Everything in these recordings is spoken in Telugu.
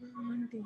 ఆంటీ.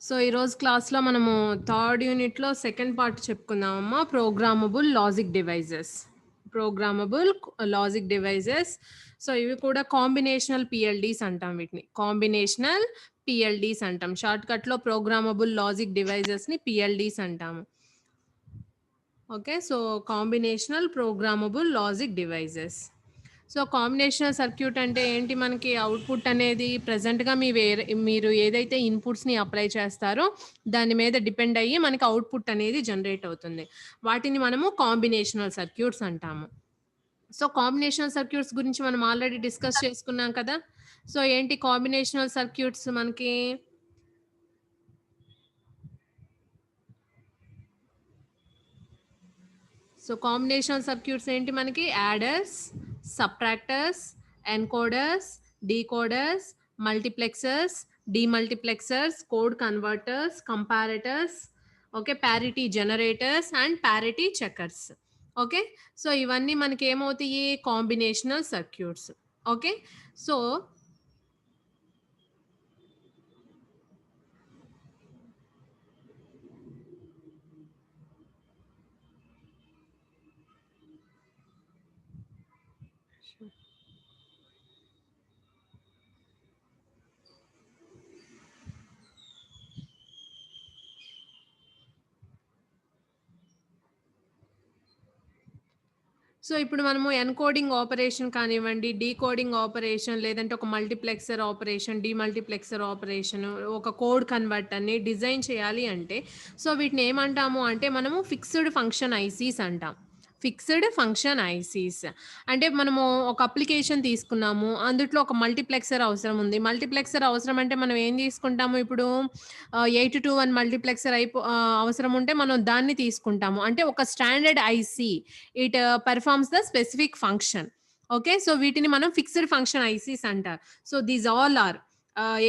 సో ఈరోజు క్లాస్లో మనము థర్డ్ యూనిట్లో సెకండ్ పార్ట్ చెప్పుకుందామమ్మా, programmable logic devices. Programmable logic devices. So ఇవి కూడా కాంబినేషనల్ పిఎల్డీస్ అంటాం, వీటిని కాంబినేషనల్ పిఎల్డీస్ అంటాం. షార్ట్ కట్లో ప్రోగ్రామబుల్ లాజిక్ డివైజెస్ని పిఎల్డీస్ అంటాము. Okay, so combinational programmable logic devices. So combinational circuit అంటే ఏంటి? మనకి అవుట్పుట్ అనేది ప్రజెంట్గా మీరు ఏదైతే ఇన్పుట్స్ని అప్లై చేస్తారో దాని మీద డిపెండ్ అయ్యి మనకి అవుట్పుట్ అనేది జనరేట్ అవుతుంది. వాటిని మనము కాంబినేషనల్ సర్క్యూట్స్ అంటాము. సో కాంబినేషనల్ సర్క్యూట్స్ గురించి మనం ఆల్రెడీ డిస్కస్ చేసుకున్నాం కదా. సో ఏంటి కాంబినేషనల్ సర్క్యూట్స్ మనకి? సో కాంబినేషనల్ సర్క్యూట్స్ ఏంటి మనకి? Adders, subtractors, encoders, decoders, multiplexers, demultiplexers, code converters, comparators, okay, parity generators and parity checkers. Okay, so ఇవన్నీ మనకి ఏమవుతాయి? Combinational circuits. Okay, so so ఇప్పుడు మనము ఎన్కోడింగ్ ఆపరేషన్ కానివ్వండి, డీకోడింగ్ ఆపరేషన్, లేదంటే ఒక మల్టీప్లెక్సర్ ఆపరేషన్, డీమల్టీప్లెక్సర్ ఆపరేషన్, ఒక కోడ్ కన్వర్టర్ని డిజైన్ చేయాలి అంటే సో వీటిని ఏమంటాము అంటే మనము ఫిక్స్డ్ ఫంక్షన్ ఐసీస్ అంటాం. ఫిక్స్డ్ ఫంక్షన్ ఐసీస్ అంటే మనము ఒక అప్లికేషన్ తీసుకున్నాము, అందుట్లో ఒక మల్టీప్లెక్సర్ అవసరం ఉంది. మల్టీప్లెక్సర్ అవసరం అంటే మనం ఏం తీసుకుంటాము? ఇప్పుడు 8 to 1 మల్టీప్లెక్సర్ అవసరం ఉంటే మనం దాన్ని తీసుకుంటాము. అంటే ఒక standard IC, it performs the specific function. Okay, so వీటిని మనం ఫిక్స్డ్ ఫంక్షన్ ఐసీస్ అంటారు. సో దీస్ ఆల్ ఆర్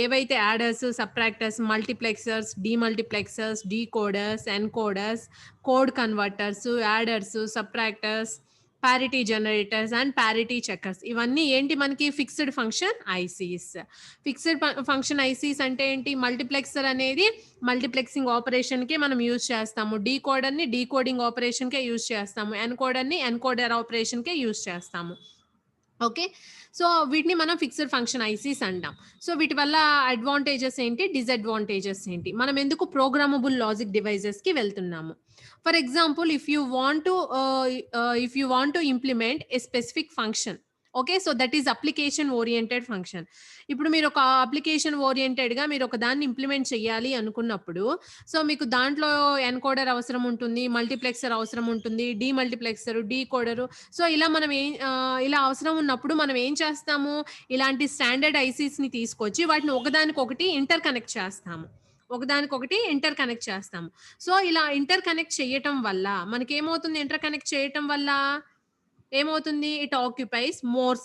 ఏవైతే adders, subtractors, multiplexers, demultiplexers, decoders, encoders, code converters, adders, subtractors, parity generators and parity checkers, ఇవన్నీ ఏంటి మనకి? Fixed function ICs. Fixed function ICs అంటే ఏంటి? మల్టీప్లెక్సర్ అనేది మల్టీప్లెక్సింగ్ ఆపరేషన్కి మనం యూజ్ చేస్తాము, డీకోడర్ని డీకోడింగ్ ఆపరేషన్కే యూజ్ చేస్తాము, ఎన్కోడర్ని ఎన్కోడర్ ఆపరేషన్కే యూజ్ చేస్తాము. ఓకే, సో వీటిని మనం ఫిక్స్డ్ ఫంక్షన్ ఐసీస్ అంటాం. సో వీటి వల్ల అడ్వాంటేజెస్ ఏంటి, డిసడ్వాంటేజెస్ ఏంటి, మనం ఎందుకు ప్రోగ్రామబుల్ లాజిక్ డివైజెస్కి వెళ్తున్నాము? For example, if you want to implement a specific function, okay, so that is application oriented function. ఇప్పుడు మీరు ఒక అప్లికేషన్ ఓరియంటెడ్గా మీరు ఒక దాన్ని ఇంప్లిమెంట్ చేయాలి అనుకున్నప్పుడు సో మీకు దాంట్లో ఎన్కోడర్ అవసరం ఉంటుంది, మల్టీప్లెక్సర్ అవసరం ఉంటుంది, డీమల్టీప్లెక్సర్, డీకోడరు. సో ఇలా అవసరం ఉన్నప్పుడు మనం ఏం చేస్తాము? ఇలాంటి స్టాండర్డ్ ఐసీస్ని తీసుకొచ్చి వాటిని ఒకదానికొకటి ఇంటర్ కనెక్ట్ చేస్తాము. సో ఇలా ఇంటర్ కనెక్ట్ చేయటం వల్ల మనకేమవుతుంది? ఇంటర్ కనెక్ట్ చేయటం వల్ల ఏమవుతుంది? It occupies more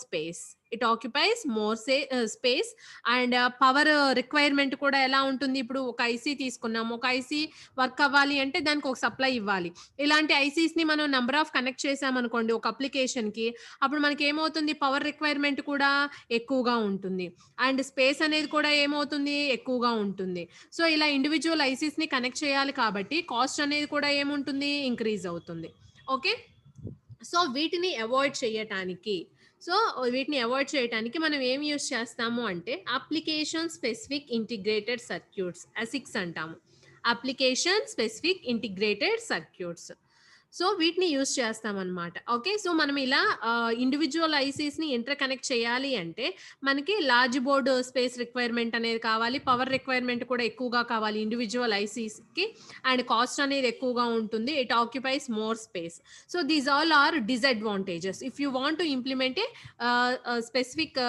space and power requirement కూడా ఎలా ఉంటుంది? ఇప్పుడు ఒక ఐసీ తీసుకున్నాము, ఒక ఐసీ వర్క్ అవ్వాలి అంటే దానికి ఒక సప్లై ఇవ్వాలి. ఇలాంటి ఐసీస్ని మనం నెంబర్ ఆఫ్ కనెక్ట్ చేసామనుకోండి ఒక అప్లికేషన్కి, అప్పుడు మనకి ఏమవుతుంది? పవర్ రిక్వైర్మెంట్ కూడా ఎక్కువగా ఉంటుంది అండ్ స్పేస్ అనేది కూడా ఏమవుతుంది? ఎక్కువగా ఉంటుంది. సో ఇలా ఇండివిజువల్ ఐసీస్ని కనెక్ట్ చేయాలి కాబట్టి కాస్ట్ అనేది కూడా ఏముంటుంది? ఇంక్రీజ్ అవుతుంది. ఓకే, సో వీటిని అవాయిడ్ చేయటానికి సో వీటిని అవాయిడ్ చేయడానికి మనం ఏం యూజ్ చేస్తాము అంటే అప్లికేషన్ స్పెసిఫిక్ ఇంటిగ్రేటెడ్ సర్క్యూట్స్ అసిక్స్ అంటాము. Application specific integrated circuits. So వీటిని యూజ్ చేస్తామన్నమాట. ఓకే. సో మనం ఇలా ఇండివిడ్యువల్ ఐసీస్‌ని ఇంటర్ కనెక్ట్ చేయాలి అంటే మనకి లార్జ్ బోర్డ్ స్పేస్ రిక్వైర్మెంట్ అనేది కావాలి. పవర్ రిక్వైర్మెంట్ కూడా ఎక్కువగా కావాలి ఇండివిడ్యువల్ ఐసీస్‌కి. అండ్ కాస్ట్ అనేది ఎక్కువగా ఉంటుంది. It occupies more space. So these all are disadvantages if you want to implement a specific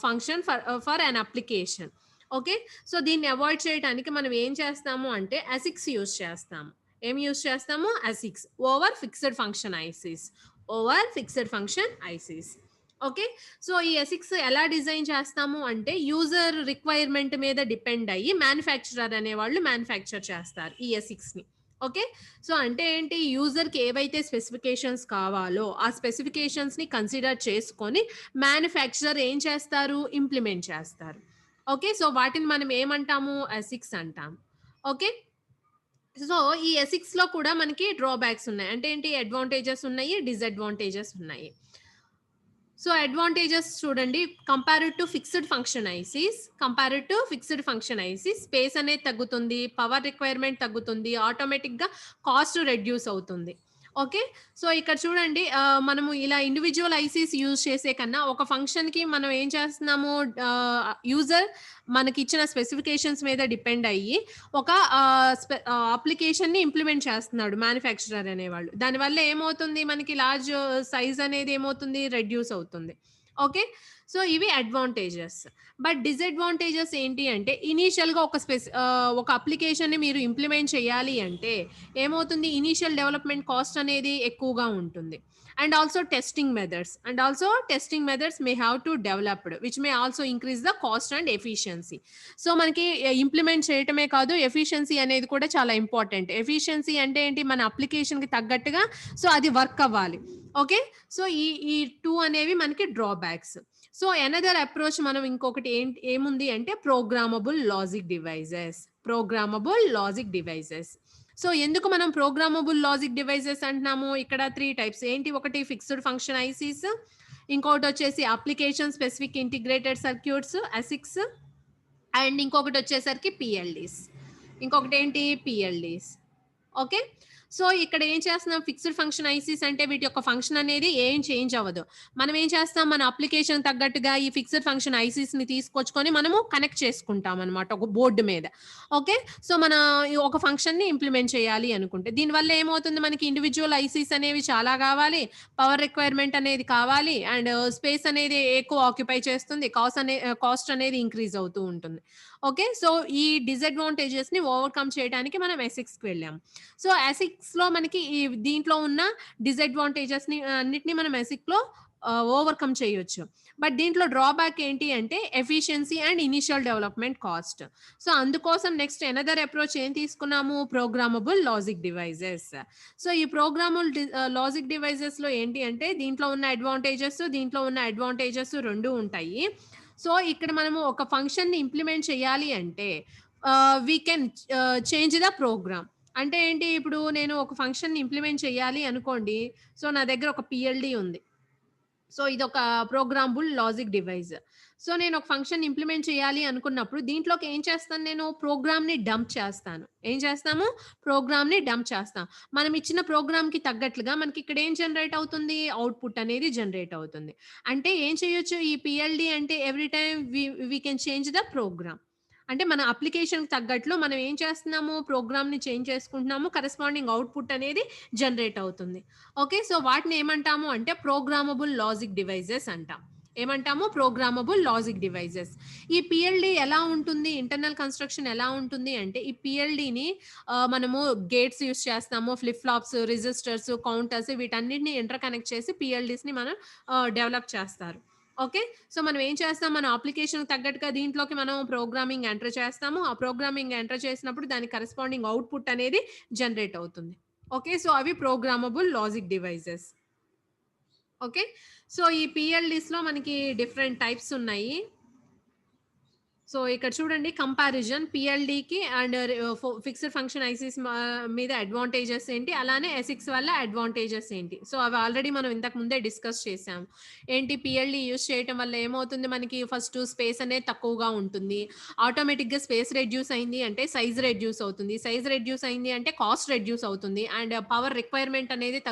function for an application. Okay. So దీన్ని అవాయిడ్ చేయడానికి మనం ఏం చేస్తాము అంటే అసిక్స్ యూజ్ చేస్తాము. ఏం యూజ్ చేస్తాము? ASICs over fixed function ICs. Over fixed function ICs. Okay. So ఈ ఎసిక్స్ ఎలా డిజైన్ చేస్తాము అంటే యూజర్ రిక్వైర్మెంట్ మీద డిపెండ్ అయ్యి మ్యానుఫ్యాక్చరర్ అనేవాళ్ళు మ్యానుఫ్యాక్చర్ చేస్తారు ఈ ఎసిక్స్‌ని. ఓకే. సో అంటే ఏంటి? యూజర్‌కి ఏవైతే స్పెసిఫికేషన్స్ కావాలో ఆ స్పెసిఫికేషన్స్‌ని కన్సిడర్ చేసుకొని మ్యానుఫ్యాక్చరర్ ఏం చేస్తారు? ఇంప్లిమెంట్ చేస్తారు. ఓకే. సో వాటిని మనం ఏమంటాము? ఎసిక్స్ అంటాం. ఓకే. సో ఈ ఎసిక్స్‌లో కూడా మనకి డ్రాబ్యాక్స్ ఉన్నాయి. అంటే ఏంటి? అడ్వాంటేజెస్ ఉన్నాయి, డిసడ్వాంటేజెస్ ఉన్నాయి. సో అడ్వాంటేజెస్ చూడండి. Compared to fixed function ICs, space అనేది తగ్గుతుంది, పవర్ రిక్వైర్మెంట్ తగ్గుతుంది, ఆటోమేటిక్‌గా కాస్ట్ రెడ్యూస్ అవుతుంది. ఓకే. సో ఇక్కడ చూడండి మనము ఇలా ఇండివిడ్యువల్ ఐసీస్ యూజ్ చేసే కన్నా ఒక ఫంక్షన్‌కి మనం ఏం చేస్తున్నాము యూజర్ మనకిచ్చిన స్పెసిఫికేషన్స్ మీద డిపెండ్ అయ్యి ఒక అప్లికేషన్‌ని ఇంప్లిమెంట్ చేస్తున్నాడు మ్యానుఫ్యాక్చరర్ అనేవాళ్ళు. దానివల్ల ఏమవుతుంది మనకి లార్జ్ సైజ్ అనేది ఏమవుతుంది రెడ్యూస్ అవుతుంది. ఓకే. సో ఇవి అడ్వాంటేజెస్. బట్ డిసడ్వాంటేజెస్ ఏంటి అంటే ఇనీషియల్‌గా ఒక అప్లికేషన్‌ని మీరు ఇంప్లిమెంట్ చేయాలి అంటే ఏమవుతుంది ఇనీషియల్ డెవలప్‌మెంట్ కాస్ట్ అనేది ఎక్కువగా ఉంటుంది. And also testing methods May have to developed which may also increase the cost and efficiency. So మనకి ఇంప్లిమెంట్ చేయటమే కాదు ఎఫిషియన్సీ అనేది కూడా చాలా ఇంపార్టెంట్. ఎఫిషియన్సీ అంటే ఏంటి? మన అప్లికేషన్‌కి తగ్గట్టుగా సో అది వర్క్ అవ్వాలి. ఓకే. సో ఈ 2 అనేవి మనకి డ్రాబ్యాక్స్. సో అనదర్ అప్రోచ్ మనం ఇంకొకటి ఏముంది అంటే ప్రోగ్రామబుల్ లాజిక్ డివైసెస్. సో ఎందుకు మనం ప్రోగ్రామబుల్ లాజిక్ డివైసెస్ అంటున్నాము? ఇక్కడ 3 టైప్స్ ఏంటి? ఒకటి ఫిక్స్డ్ ఫంక్షన్ ఐసీస్, ఇంకొకటి వచ్చేసి application specific integrated circuits ASICs, and ఇంకొకటి వచ్చేసరికి ఇంకొకటి ఏంటి? పిఎల్డీస్. ఓకే. సో ఇక్కడ ఏం చేస్తున్నాం ఫిక్స్డ్ ఫంక్షన్ ఐసీస్ అంటే వీటి యొక్క ఫంక్షన్ అనేది ఏం చేంజ్ అవ్వదు. మనం ఏం చేస్తాం మన అప్లికేషన్ తగ్గట్టుగా ఈ ఫిక్స్డ్ ఫంక్షన్ ఐసీస్‌ని తీసుకొచ్చుకొని మనము కనెక్ట్ చేసుకుంటాం అన్నమాట ఒక బోర్డ్ మీద. ఓకే. సో మన ఈ ఒక ఫంక్షన్‌ని ఇంప్లిమెంట్ చేయాలి అనుకుంటే దీనివల్ల ఏమవుతుంది మనకి ఇండివిడ్యువల్ ఐసీస్ అనేవి చాలా కావాలి. పవర్ రిక్వైర్మెంట్ అనేది కావాలి. అండ్ స్పేస్ అనేది ఎక్కువ ఆక్యుపై చేస్తుంది. కాస్ట్ అనేది ఇంక్రీజ్ అవుతూ ఉంటుంది. ఓకే. సో ఈ డిసడ్వాంటేజెస్‌ని ఓవర్‌కమ్ చేయడానికి మనం ఎసిక్స్‌కి వెళ్ళాం. సో ఎసిక్స్‌లో మనకి దీంట్లో ఉన్న డిసడ్వాంటేజెస్‌ని అన్నిటిని మనం ఎసిక్‌లో ఓవర్‌కమ్ చేయొచ్చు. బట్ దీంట్లో డ్రాబ్యాక్ ఏంటి అంటే efficiency and initial development cost. So అందుకోసం నెక్స్ట్ అనదర్ అప్రోచ్ ఏం తీసుకున్నాము? Programmable logic devices. సో ఈ లాజిక్ డివైసెస్‌లో ఏంటి అంటే దీంట్లో ఉన్న అడ్వాంటేజెస్ 2 ఉంటాయి. సో ఇక్కడ మనము ఒక ఫంక్షన్‌ని ఇంప్లిమెంట్ చేయాలి అంటే we can change the program. అంటే ఏంటి? ఇప్పుడు నేను ఒక ఫంక్షన్‌ని ఇంప్లిమెంట్ చేయాలి అనుకోండి. సో నా దగ్గర ఒక పిఎల్‌డి ఉంది. సో ఇదొక ప్రోగ్రామబుల్ లాజిక్ డివైస్. సో నేను ఒక ఫంక్షన్ ఇంప్లిమెంట్ చేయాలి అనుకున్నప్పుడు దీంట్లోకి ఏం చేస్తాను నేను? ప్రోగ్రామ్‌ని డంప్ చేస్తాను. ఏం చేస్తాము? ప్రోగ్రామ్‌ని డంప్ చేస్తాం. మనం ఇచ్చిన ప్రోగ్రామ్‌కి తగ్గట్లుగా మనకి ఇక్కడ ఏం జనరేట్ అవుతుంది? అవుట్‌పుట్ అనేది జనరేట్ అవుతుంది. అంటే ఏం చేయొచ్చు ఈ పిఎల్‌డి అంటే every time we can change the program. అంటే మన అప్లికేషన్‌కి తగ్గట్లు మనం ఏం చేస్తున్నాము? ప్రోగ్రామ్‌ని చేంజ్ చేసుకుంటున్నాము. కరెస్పాండింగ్ అవుట్‌పుట్ అనేది జనరేట్ అవుతుంది. ఓకే. సో వాటిని ఏమంటాము అంటే ప్రోగ్రామబుల్ లాజిక్ డివైసెస్ అంటాం. ఏమంటాము? Programmable logic devices. ఈ పిఎల్‌డి ఎలా ఉంటుంది? ఇంటర్నల్ కన్‌స్ట్రక్షన్ ఎలా ఉంటుంది అంటే ఈ పిఎల్‌డిని మనము గేట్స్ యూజ్ చేస్తాము. ఫ్లిప్ ఫ్లాప్స్, రిజిస్టర్స్, కౌంటర్స్ వీటన్నిటిని ఇంటర్ కనెక్ట్ చేసి పిఎల్‌డిస్‌ని మనం డెవలప్ చేస్తారు. ఓకే. సో మనం ఏం చేస్తాం? మన అప్లికేషన్‌కి తగ్గట్టుగా దీంట్లోకి మనం ప్రోగ్రామింగ్ ఎంటర్ చేస్తాము. ఆ ప్రోగ్రామింగ్ ఎంటర్ చేసినప్పుడు దానికి కరెస్పాండింగ్ అవుట్‌పుట్ అనేది జనరేట్ అవుతుంది. ఓకే. సో అవి programmable logic devices. Okay. So ఈ పిఎల్‌డిస్‌లో మనకి డిఫరెంట్ టైప్స్ ఉన్నాయి. సో ఇక్కడ చూడండి కంపారిజన్ పిఎల్‌డికి అండ్ ఫిక్స్డ్ ఫంక్షన్ ఐసీస్ మీద అడ్వాంటేజెస్ ఏంటి? అలానే ఎసిక్స్ వల్ల అడ్వాంటేజెస్ ఏంటి? సో అవి ఆల్రెడీ మనం ఇంతకు ముందే డిస్కస్ చేసాం. ఏంటి పిఎల్‌డి యూజ్ చేయటం వల్ల ఏమవుతుంది మనకి ఫస్ట్ స్పేస్ అనేది తక్కువగా ఉంటుంది. ఆటోమేటిక్‌గా స్పేస్ రెడ్యూస్ అయింది అంటే సైజ్ రెడ్యూస్ అవుతుంది. సైజ్ రెడ్యూస్ అయింది అంటే కాస్ట్ రెడ్యూస్ అవుతుంది. అండ్ పవర్ రిక్వైర్మెంట్ అనేది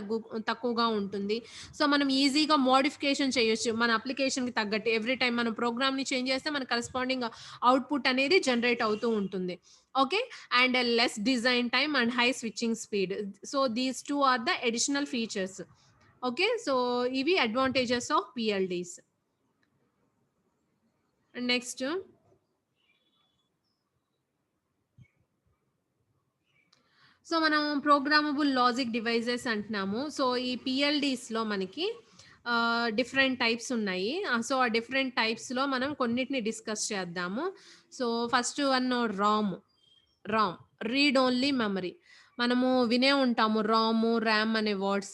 తక్కువగా ఉంటుంది. సో మనం ఈజీగా మోడిఫికేషన్ చేయొచ్చు. మన అప్లికేషన్‌కి తగ్గట్టు ఎవ్రీ టైమ్ మనం ప్రోగ్రామ్‌ని చేంజ్ చేస్తే మనకు కరెస్పాండింగ్ అవుట్‌పుట్ అనేది జనరేట్ అవుతూ ఉంటుంది. Okay. And less design time and high switching speed. So these 2 are the additional features. Okay. So ఇవి advantages of PLDs. Next so మనం ప్రోగ్రామబుల్ లాజిక్ డివైసెస్ అంటున్నాము. సో ఈ పిఎల్‌డిస్‌లో మనకి డిఫరెంట్ టైప్స్ ఉన్నాయి. సో ఆ డిఫరెంట్ టైప్స్‌లో మనం కొన్నిటిని డిస్కస్ చేద్దాము. So first one ROM. ROM read only memory. మనము వినే ఉంటాము రాము, ర్యామ్ అనే వర్డ్స్.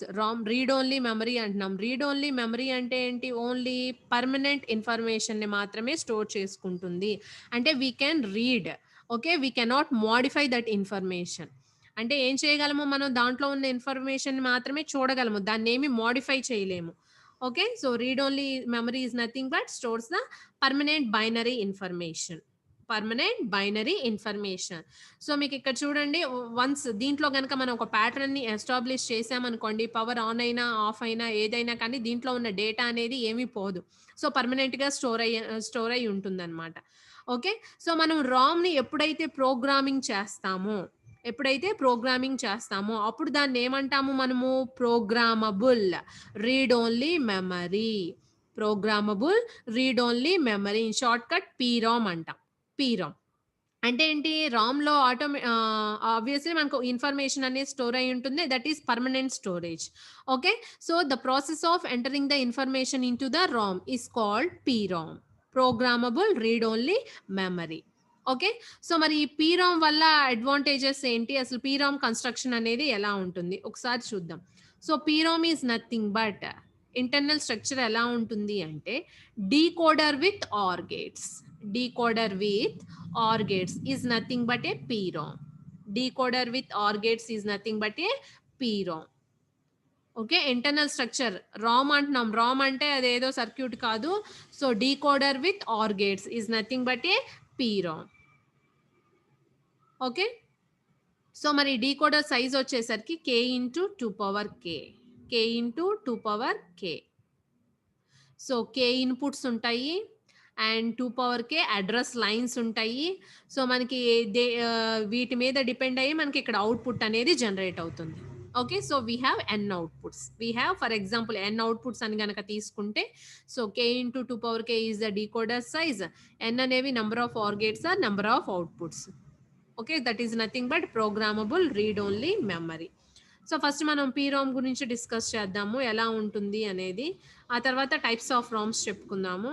రీడ్ ఓన్లీ మెమరీ అంటున్నాం. రీడ్ ఓన్లీ మెమరీ అంటే ఏంటి? ఓన్లీ పర్మనెంట్ ఇన్ఫర్మేషన్‌ని మాత్రమే స్టోర్ చేసుకుంటుంది. అంటే we can read. Okay. We cannot modify that information. అంటే ఏం చేయగలము మనం దాంట్లో ఉన్న ఇన్ఫర్మేషన్ మాత్రమే చూడగలము. దాన్నేమి మోడిఫై చేయలేము. Okay. So read only memory is nothing but stores the permanent binary information. Permanent binary information. So మీకు ఇక్కడ చూడండి వన్స్ దీంట్లో గనక మనం ఒక ప్యాటర్న్‌ని ఎస్టాబ్లిష్ చేసామనుకోండి పవర్ ఆన్ అయినా, ఆఫ్ అయినా ఏదైనా కానీ దీంట్లో ఉన్న డేటా అనేది ఏమీ పోదు. సో పర్మనెంట్‌గా స్టోర్ అయ్యి ఉంటుందన్నమాట. ఓకే. సో మనం రామ్‌ని ఎప్పుడైతే ప్రోగ్రామింగ్ చేస్తామో అప్పుడు దాన్నేమంటాము మనము programmable read only memory. Programmable read only memory. In short cut పీరామ్ అంటాం. పీరామ్. అంటే ఏంటి? రామ్‌లో ఆబ్వియస్‌లీ మనకు ఇన్ఫర్మేషన్ అనేది స్టోర్ అయ్యి ఉంటుంది. That is permanent storage. Okay. So the process of entering the information into the Ram is called పీరామ్. Programmable read only memory. Okay. So మరి ఈ పీరామ్ వల్ల అడ్వాంటేజెస్ ఏంటి? అసలు పీరామ్ కన్‌స్ట్రక్షన్ అనేది ఎలా ఉంటుంది? ఒకసారి చూద్దాం. So PROM is nothing but internal structure ఎలా ఉంటుంది అంటే decoder with OR gates. Decoder with OR gates is nothing but a PROM. Decoder with OR gates is nothing but a PROM. Okay. Internal structure RAM అంటున్నాం. రామ్ అంటే అదేదో సర్క్యూట్ కాదు. So decoder with OR gates is nothing but a PROM. Okay. So మరి డీకోడర్ సైజ్ వచ్చేసరికి k into 2 power k. k into 2 power k. So k inputs ఉంటాయి. And 2 power K address lines ఉంటాయి. సో మనకి వీటి మీద డిపెండ్ అయ్యి మనకి ఇక్కడ అవుట్‌పుట్ అనేది జనరేట్ అవుతుంది. Okay. So we have n outputs. We have for example n outputs అని గనక తీసుకుంటే so k into 2 power k is the decoder size. n అనేవి number of OR gates are number of outputs. Okay. That is nothing but programmable read only memory. So first మనం పీరామ్ గురించి డిస్కస్ చేద్దాము. ఎలా ఉంటుంది అనేది. ఆ తర్వాత టైప్స్ ఆఫ్ రామ్స్ చెప్పుకుందాము.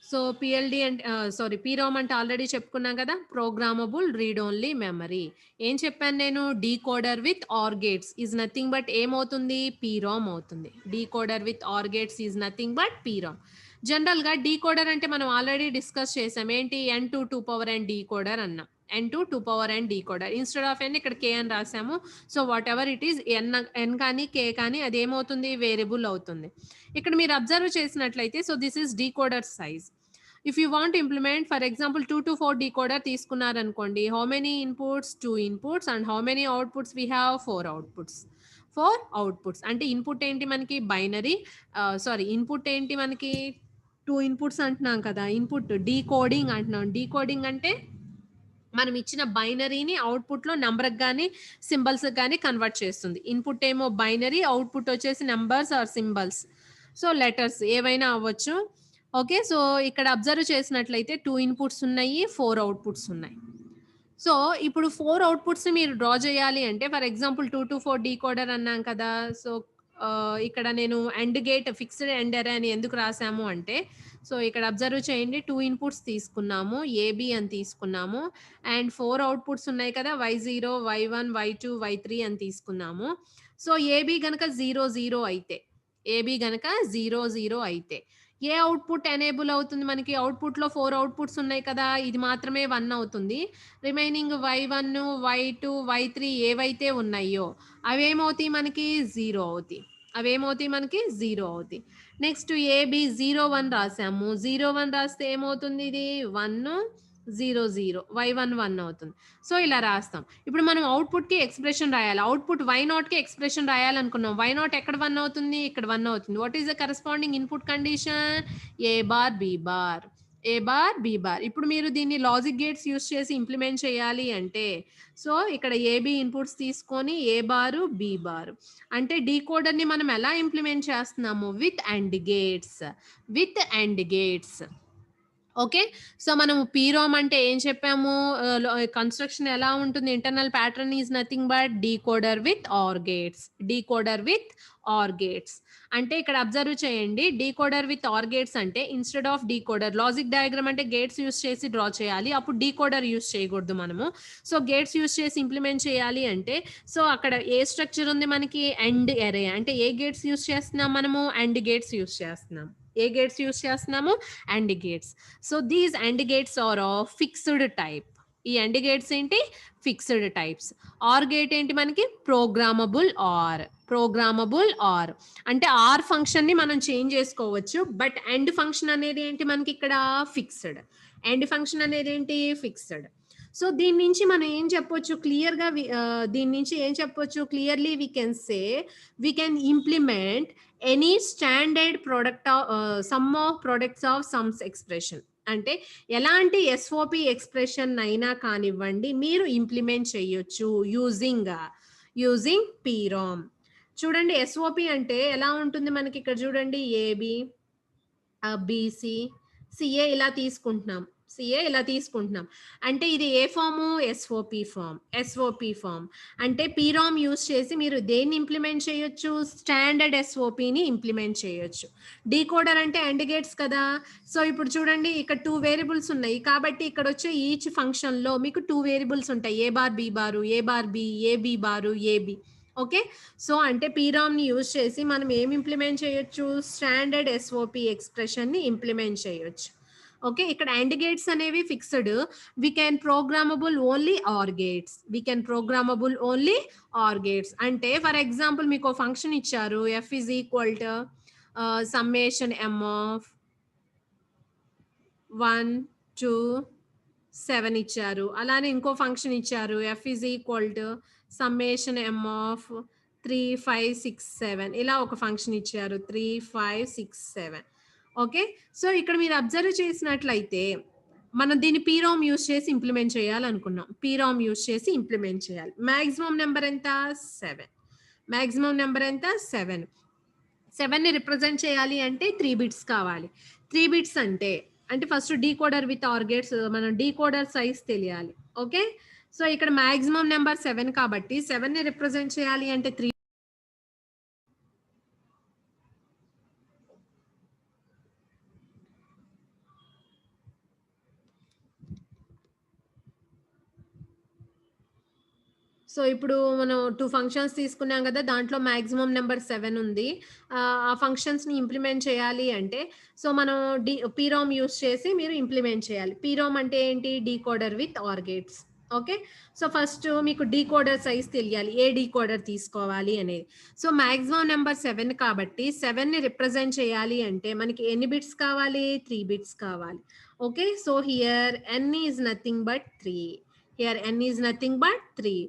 సో పిఎల్‌డి అంటే పీరామ్ అంటే ఆల్రెడీ చెప్పుకున్నాం కదా! Programmable read only memory. ఏం చెప్పాను నేను? Decoder with OR gates is nothing but ఏమవుతుంది? పీరామ్ అవుతుంది. Decoder with OR gates is nothing but PROM. జనరల్‌గా డీకోడర్ అంటే మనం ఆల్రెడీ డిస్కస్ చేసాం. ఏంటి? n to 2 power n decoder అన్నాం. n to 2 power n decoder. Instead of n ఇక్కడ k అని రాసాము. So whatever it is n కానీ, k కానీ అదేమవుతుంది? వేరియబుల్ అవుతుంది. ఇక్కడ మీరు అబ్జర్వ్ చేసినట్లయితే so this is decoder size. If you want implement for example 2 to 4 decoder తీసుకున్నారనుకోండి. How many inputs? 2 inputs and how many outputs we have? 4 outputs. 4 outputs. అంటే ఇన్పుట్ ఏంటి మనకి? బైనరీ ఇన్పుట్ ఏంటి మనకి? 2 ఇన్పుట్స్ అంటున్నాం కదా! ఇన్పుట్ డీకోడింగ్ అంటున్నాం. డీకోడింగ్ అంటే మనం ఇచ్చిన బైనరీని అవుట్‌పుట్‌లో నంబర్‌కి గాని, సింబల్స్‌కి గాని కన్వర్ట్ చేస్తుంది. ఇన్పుట్ ఏమో బైనరీ, అవుట్‌పుట్ వచ్చేసి numbers or symbols. So letters ఏవైనా అవ్వచ్చు. ఓకే. సో ఇక్కడ అబ్జర్వ్ చేసినట్లయితే 2 ఇన్పుట్స్ ఉన్నాయి. 4 అవుట్‌పుట్స్ ఉన్నాయి. సో ఇప్పుడు 4 అవుట్‌పుట్స్‌ని మీరు డ్రా చేయాలి అంటే ఫర్ ఎగ్జాంపుల్ 2-4 డీకోడర్ అన్నాం కదా! సో ఇక్కడ నేను end gate fixed end array అని ఎందుకు రాసాము అంటే సో ఇక్కడ అబ్జర్వ్ చేయండి 2 ఇన్పుట్స్ తీసుకున్నాము. ఏబీ అని తీసుకున్నాము. అండ్ 4 అవుట్‌పుట్స్ ఉన్నాయి కదా! y0, y1, y2, y3 అని తీసుకున్నాము. సో ఏబీ గనక 0, 0 అయితే ఏబీ గనక 0, 0 అయితే ఏ అవుట్పుట్ ఎనేబుల్ అవుతుంది మనకి? అవుట్పుట్‌లో 4 అవుట్పుట్స్ ఉన్నాయి కదా! ఇది మాత్రమే 1 అవుతుంది. రిమైనింగ్ y1, y2, y3 ఏవైతే ఉన్నాయో అవేమవుతాయి మనకి 0 అవుతాయి. అవేమవుతాయి మనకి 0 అవుతాయి. Next AB 0, 1 రాసాము. 0, 1 రాస్తే ఏమవుతుంది ఇది 1, 0, 0 y1 1 అవుతుంది. సో ఇలా రాస్తాం. ఇప్పుడు మనం అవుట్పుట్‌కి ఎక్స్‌ప్రెషన్ రాయాలి. అవుట్పుట్ y0కి ఎక్స్‌ప్రెషన్ రాయాలనుకున్నాం. y0 ఎక్కడ 1 అవుతుంది? ఇక్కడ 1 అవుతుంది. What is the corresponding input condition? A bar, B bar. A bar, B bar. ఇప్పుడు మీరు దీన్ని లాజిక్ గేట్స్ యూజ్ చేసి ఇంప్లిమెంట్ చేయాలి అంటే సో ఇక్కడ ఏబి ఇన్పుట్స్ తీసుకొని ఏ బారు, బి బారు. అంటే డీకోడర్‌ని మనం ఎలా ఇంప్లిమెంట్ చేస్తున్నాము? With AND gates. With AND gates. Okay. So మనము పీరోమ్ అంటే ఏం చెప్పాము? కన్‌స్ట్రక్షన్ ఎలా ఉంటుంది? Internal pattern is nothing but decoder with OR gates. Decoder with OR gates. అంటే ఇక్కడ అబ్జర్వ్ చేయండి. డీకోడర్ విత్ ఆర్ గేట్స్ అంటే instead of decoder logic diagram అంటే గేట్స్ యూజ్ చేసి డ్రా చేయాలి. అప్పుడు డీకోడర్ యూజ్ చేయకూడదు మనము. సో గేట్స్ యూజ్ చేసి ఇంప్లిమెంట్ చేయాలి అంటే సో అక్కడ ఏ స్ట్రక్చర్ ఉంది మనకి? అండ్ అరే. అంటే ఏ గేట్స్ యూజ్ చేస్తున్నాం మనము? అండ్ గేట్స్ యూజ్ చేస్తున్నాం. ఏ గేట్స్ యూజ్ చేస్తున్నాము? AND gates. So these AND gates are of fixed type. ఈ అండ్ గేట్స్ ఏంటి? Fixed types. ఆర్ గేట్ ఏంటి మనకి? Programmable OR. ప్రోగ్రామబుల్ ఆర్ అంటే ఆర్ ఫంక్షన్ ని మనం చేంజ్ చేసుకోవచ్చు. బట్ అండ్ ఫంక్షన్ అనేది ఏంటి మనకి ఇక్కడ? ఫిక్స్డ్. అండ్ ఫంక్షన్ అనేది ఏంటి? ఫిక్స్డ్. సో దీని నుంచి మనం ఏం చెప్పొచ్చు క్లియర్ గా? దీని నుంచి ఏం చెప్పొచ్చు clearly? We can say we can implement any standard product sum of products of sums expression. అంటే ఎలాంటి ఎస్ఓపి ఎక్స్ప్రెషన్ అయినా కానివ్వండి మీరు ఇంప్లిమెంట్ చేయొచ్చు యూజింగ్ పీరామ్. చూడండి ఎస్ఓపి అంటే ఎలా ఉంటుంది మనకి? ఇక్కడ చూడండి ఏబి, బీసీ, సిఏ ఇలా తీసుకుంటున్నాం. సిఏ ఇలా తీసుకుంటున్నాం. అంటే ఇది ఏ form? SOP form. SOP form. అంటే పీరామ్ యూజ్ చేసి మీరు దేన్ని ఇంప్లిమెంట్ చేయొచ్చు? స్టాండర్డ్ ఎస్ఓపిని ఇంప్లిమెంట్ చేయొచ్చు. డీకోడర్ అంటే అండ్ గేట్స్ కదా! సో ఇప్పుడు చూడండి ఇక్కడ 2 వేరియబుల్స్ ఉన్నాయి. కాబట్టి ఇక్కడ వచ్చే ఈచ్ ఫంక్షన్‌లో మీకు 2 వేరియబుల్స్ ఉంటాయి. A bar, B bar, A bar B, A B bar, A B. Okay. So అంటే పీరామ్‌ని యూజ్ చేసి మనం ఏం ఇంప్లిమెంట్ చేయొచ్చు? స్టాండర్డ్ ఎస్ఓపి ఎక్స్‌ప్రెషన్‌ని ఇంప్లిమెంట్ చేయొచ్చు. ఓకే. ఇక్కడ అండ్ గేట్స్ అనేవి fixed. We can programmable only OR gates. We can programmable only OR gates. అంటే ఫర్ ఎగ్జాంపుల్ మీకు ఫంక్షన్ ఇచ్చారు. F is equal to summation M of 1, 2, 7 ఇచ్చారు. అలానే ఇంకో ఫంక్షన్ ఇచ్చారు. F is equal to summation M of 3, 5, 6, 7 ఇలా ఒక ఫంక్షన్ ఇచ్చారు. 3, 5, 6, 7. ఓకే. సో ఇక్కడ మీరు అబ్జర్వ్ చేసినట్లయితే మనం దీన్ని పీరామ్ యూజ్ చేసి ఇంప్లిమెంట్ చేయాలనుకున్నాం. పీరామ్ యూజ్ చేసి ఇంప్లిమెంట్ చేయాలి. మాక్సిమం నెంబర్ ఎంత? 7. మాక్సిమం నెంబర్ ఎంత? 7. 7ని రిప్రజెంట్ చేయాలి అంటే 3 బిట్స్ కావాలి. 3 బిట్స్ అంటే first decoder with OR gates మనం డీకోడర్ సైజ్ తెలియాలి. ఓకే. సో ఇక్కడ మాక్సిమం నెంబర్ 7 కాబట్టి 7ని రిప్రజెంట్ చేయాలి అంటే 3. సో ఇప్పుడు మనం 2 ఫంక్షన్స్ తీసుకున్నాం కదా! దాంట్లో మాక్సిమం నెంబర్ 7 ఉంది. ఆ ఫంక్షన్స్‌ని ఇంప్లిమెంట్ చేయాలి అంటే సో మనం పీరామ్ యూజ్ చేసి మీరు ఇంప్లిమెంట్ చేయాలి. పీరామ్ అంటే ఏంటి? Decoder with OR gates. Okay. So first మీకు డీకోడర్ సైజ్ తెలియాలి. ఏ డీకోడర్ తీసుకోవాలి అనేది. సో మాక్సిమం నెంబర్ 7 కాబట్టి 7ని రిప్రజెంట్ చేయాలి అంటే మనకి ఎన్ని బిట్స్ కావాలి? 3 బిట్స్ కావాలి. Okay. So here n is nothing but 3. Here n is nothing but 3.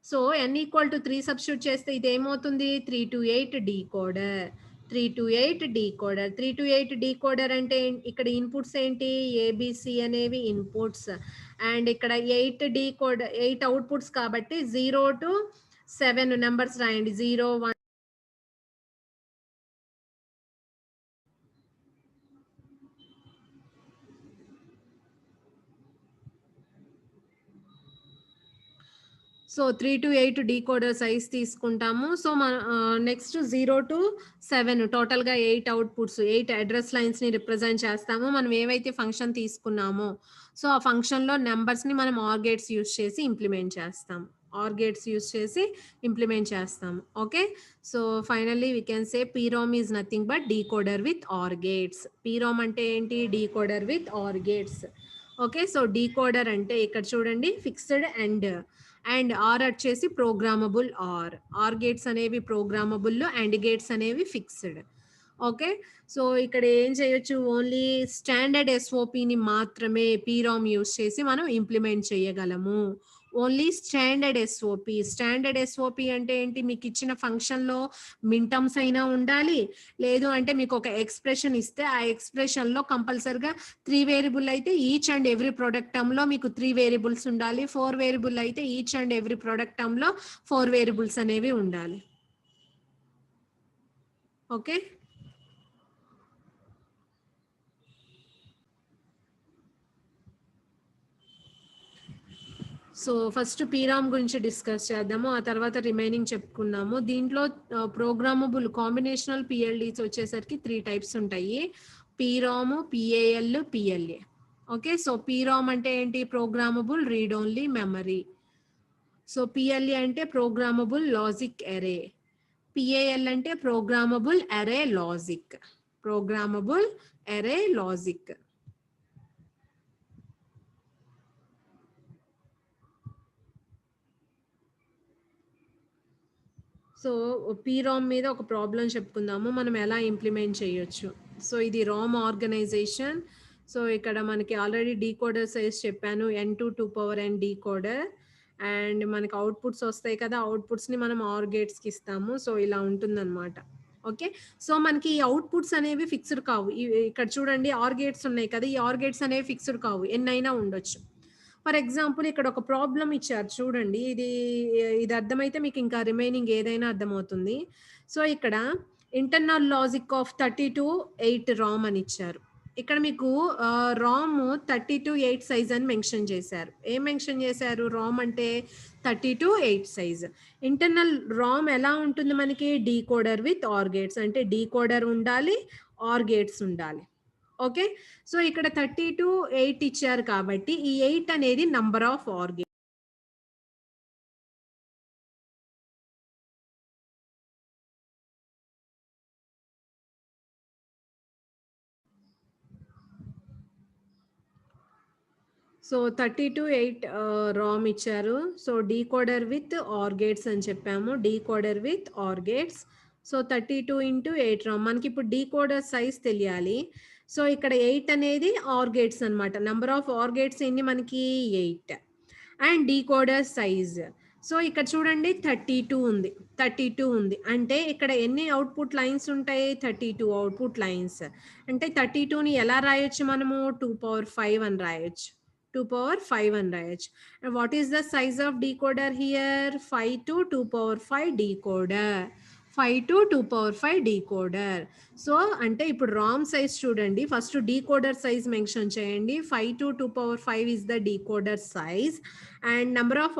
So n equal to 3 substitute చేస్తే ఇది ఏమవుతుంది? 3 to 8 decoder. 3 to 8 decoder. 3 to 8 decoder అంటే ఇక్కడ ఇన్పుట్స్ ఏంటి? ఏబిసి అనేవి ఇన్పుట్స్. అండ్ ఇక్కడ 8 డీకోడర్ 8 అవుట్పుట్స్ కాబట్టి 0 to 7 నెంబర్స్ రాయండి. 0, 1. సో 3 to 8 డీకోడర్ సైజ్ తీసుకుంటాము. సో మన నెక్స్ట్ 0 to 7 టోటల్‌గా 8 అవుట్పుట్స్ 8 అడ్రస్ లైన్స్‌ని రిప్రజెంట్ చేస్తాము. మనం ఏవైతే ఫంక్షన్ తీసుకున్నామో సో ఆ ఫంక్షన్‌లో నంబర్స్‌ని మనం ఆర్ గేట్స్ యూజ్ చేసి ఇంప్లిమెంట్ చేస్తాం. ఆర్ గేట్స్ యూస్ చేసి ఇంప్లిమెంట్ చేస్తాము. Okay, so finally we can say PROM is nothing but decoder with OR gates. PROM అంటే ఏంటి? Decoder with OR gates. Okay, so decoder అంటే ఇక్కడ చూడండి ఫిక్స్డ్ అండ్ ఆర్ వచ్చేసి ప్రోగ్రామబుల్ ఆర్ గేట్స్ అనేవి ప్రోగ్రామబుల్ అండ్ గేట్స్ అనేవి ఫిక్స్డ్. ఓకే, సో ఇక్కడ ఏం చేయొచ్చు? ఓన్లీ స్టాండర్డ్ ఎస్ఓపిని మాత్రమే పీరామ్ యూస్ చేసి మనం ఇంప్లిమెంట్ చేయగలము. ఓన్లీ స్టాండర్డ్ ఎస్ఓపి అంటే ఏంటి? మీకు ఇచ్చిన ఫంక్షన్లో మింటమ్స్ అయినా ఉండాలి, లేదు అంటే మీకు ఒక ఎక్స్ప్రెషన్ ఇస్తే ఆ ఎక్స్ప్రెషన్లో కంపల్సరిగా 3 వేరియబుల్ అయితే ఈచ్ అండ్ ఎవ్రీ ప్రొడక్ట్ టర్మ్లో మీకు 3 వేరియబుల్స్ ఉండాలి. 4 వేరియబుల్ అయితే ఈచ్ అండ్ ఎవ్రీ ప్రొడక్ట్ టర్మ్లో 4 వేరియబుల్స్ అనేవి ఉండాలి. ఓకే, సో ఫస్ట్ పీరామ్ గురించి డిస్కస్ చేద్దాము, ఆ తర్వాత రిమైనింగ్ చెప్పుకున్నాము. దీంట్లో ప్రోగ్రామబుల్ కాంబినేషనల్ పిఎల్డీస్ వచ్చేసరికి 3 టైప్స్ ఉంటాయి: పీరామ్, పిఏఎల్, పిఎల్ఏ. ఓకే, సో పీరామ్ అంటే ఏంటి? Programmable read only memory. So PLA అంటే ప్రోగ్రామబుల్ లాజిక్ అరే. పిఏఎల్ అంటే ప్రోగ్రామబుల్ అరే లాజిక్. ప్రోగ్రామబుల్ అరే లాజిక్. సో పీరామ్ మీద ఒక ప్రాబ్లం చెప్పుకుందాము, మనం ఎలా ఇంప్లిమెంట్ చేయొచ్చు. సో ఇది రామ్ ఆర్గనైజేషన్. సో ఇక్కడ మనకి ఆల్రెడీ డీకోడర్ సైజ్ చెప్పాను, n2 డీకోడర్. అండ్ మనకి అవుట్పుట్స్ వస్తాయి కదా, అవుట్పుట్స్ని మనం ఆర్ గేట్స్కి ఇస్తాము. సో ఇలా ఉంటుందన్నమాట. ఓకే, సో మనకి ఈ అవుట్పుట్స్ అనేవి ఫిక్స్డ్ కావు. ఇక్కడ చూడండి ఆర్ గేట్స్ ఉన్నాయి కదా, ఈ ఆర్ గేట్స్ అనేవి ఫిక్స్డ్ కావు, ఎన్నైనా ఉండొచ్చు. ఫర్ ఎగ్జాంపుల్ ఇక్కడ ఒక ప్రాబ్లం ఇచ్చారు చూడండి, ఇది అర్థమైతే మీకు ఇంకా రిమైనింగ్ ఏదైనా అర్థమవుతుంది. సో ఇక్కడ ఇంటర్నల్ లాజిక్ ఆఫ్ 32 8 రామ్ అని ఇచ్చారు. ఇక్కడ మీకు రామ్ 32 8 సైజ్ అని మెన్షన్ చేశారు. ఏం మెన్షన్ చేశారు? రామ్ అంటే 32 8 సైజ్. ఇంటర్నల్ రామ్ ఎలా ఉంటుంది మనకి? డీకోడర్ విత్ ఆర్ గేట్స్, అంటే డీకోడర్ ఉండాలి, ఆర్ గేట్స్ ఉండాలి. ఓకే, సో ఇక్కడ 32 8 ఇచ్చారు కాబట్టి ఈ 8 అనేది number of OR gates. So 32 8 RAM ఇచ్చారు. So decoder with OR gates అని చెప్పాము, decoder with OR gates. So 32 × 8 RAM. మనకి ఇప్పుడు డీకోడర్ సైజ్ తెలియాలి. సో ఇక్కడ 8 అనేది ఆర్ గేట్స్ అనమాట. నెంబర్ ఆఫ్ ఆర్ గేట్స్ ఎన్ని మనకి? 8. And decoder size. సో ఇక్కడ చూడండి 32 ఉంది, 32 ఉంది. అంటే ఇక్కడ ఎన్ని అవుట్పుట్ లైన్స్ ఉంటాయి? 32 అవుట్పుట్ లైన్స్. అంటే 32ని ఎలా రాయొచ్చు మనము? 2 power 5 అని రాయొచ్చు. 2 power 5 అని రాయొచ్చు. And what is the size of decoder here? 5 to 2 power 5 decoder. 5 to 2 power 5 decoder. So అంటే ఇప్పుడు రామ్ సైజ్ చూడండి, ఫస్ట్ డీకోడర్ సైజ్ మెన్షన్ చేయండి. 5 to 2 power 5 is the decoder size and number of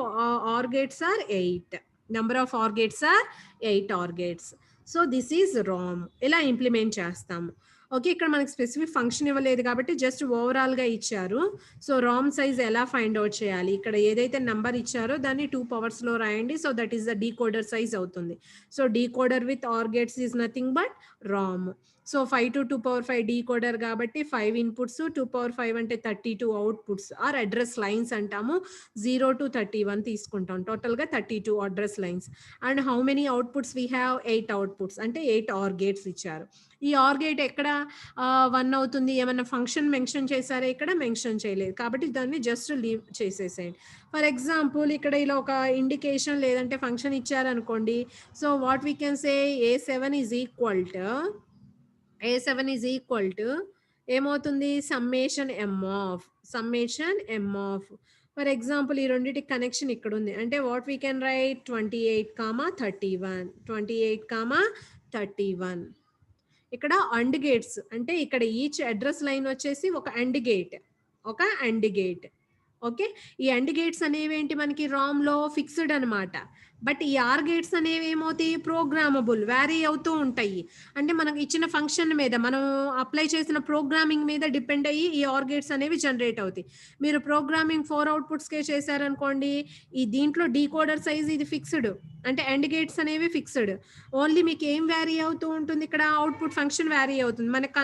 OR gates are 8. Number of OR gates are 8 OR gates. So this is Ram. ఇలా ఇంప్లిమెంట్ చేస్తాము. ఓకే, ఇక్కడ మనకి స్పెసిఫిక్ ఫంక్షన్ ఇవ్వలేదు కాబట్టి జస్ట్ ఓవరాల్గా ఇచ్చారు. సో రామ్ సైజ్ ఎలా ఫైండ్ అవుట్ చేయాలి? ఇక్కడ ఏదైతే నెంబర్ ఇచ్చారో దాన్ని 2 పవర్స్లో రాయండి. So that is the decoder size అవుతుంది. So decoder with OR gates is nothing but RAM. So 5 to 2 power 5 decoder కాబట్టి 5 ఇన్పుట్స్, 2 power 5 అంటే 32 అవుట్పుట్స్ ఆర్ అడ్రస్ లైన్స్ అంటాము. 0 to 31 తీసుకుంటాం, టోటల్గా 32 address lines. And how many outputs we have? 8 outputs, అంటే 8 ఆర్ గేట్స్ ఇచ్చారు. ఈ ఆర్ గేట్ ఎక్కడ 1 అవుతుంది? ఏమన్నా ఫంక్షన్ మెన్షన్ చేశారా? ఇక్కడ మెన్షన్ చేయలేదు కాబట్టి దాన్ని జస్ట్ లీవ్ చేసేసేయండి. ఫర్ ఎగ్జాంపుల్ ఇక్కడ ఇలా ఒక ఇండికేషన్ లేదంటే ఫంక్షన్ ఇచ్చారనుకోండి. So what we can say A7 is equal to ఏమవుతుంది? Summation m of. For example ఈ రెండింటికి కనెక్షన్ ఇక్కడ ఉంది, అంటే వాట్ వీ కెన్ రైట్ 28, 31. ఇక్కడ అండ్ గేట్స్, అంటే ఇక్కడ ఈచ్ అడ్రస్ లైన్ వచ్చేసి ఒక అండ్ గేట్. ఓకే, ఈ అండ్ గేట్స్ అనేవి ఏంటి మనకి రామ్ లో? ఫిక్స్డ్ అనమాట. బట్ ఈ ఆర్ గేట్స్ అనేవి ఏమవుతాయి, ప్రోగ్రామబుల్, వ్యారీ అవుతూ ఉంటాయి. అంటే మనకు ఇచ్చిన ఫంక్షన్ మీద మనం అప్లై చేసిన ప్రోగ్రామింగ్ మీద డిపెండ్ అయ్యి ఈ ఆర్ గేట్స్ అనేవి జనరేట్ అవుతాయి. మీరు ప్రోగ్రామింగ్ 4 అవుట్పుట్స్కే చేశారనుకోండి, ఈ దీంట్లో డీకోడర్ సైజ్ ఇది ఫిక్స్డ్, అంటే ఎండ్ గేట్స్ అనేవి ఫిక్స్డ్. ఓన్లీ మీకు ఏం వ్యారీ అవుతూ ఉంటుంది ఇక్కడ, అవుట్పుట్ ఫంక్షన్ వ్యారీ అవుతుంది. మనకు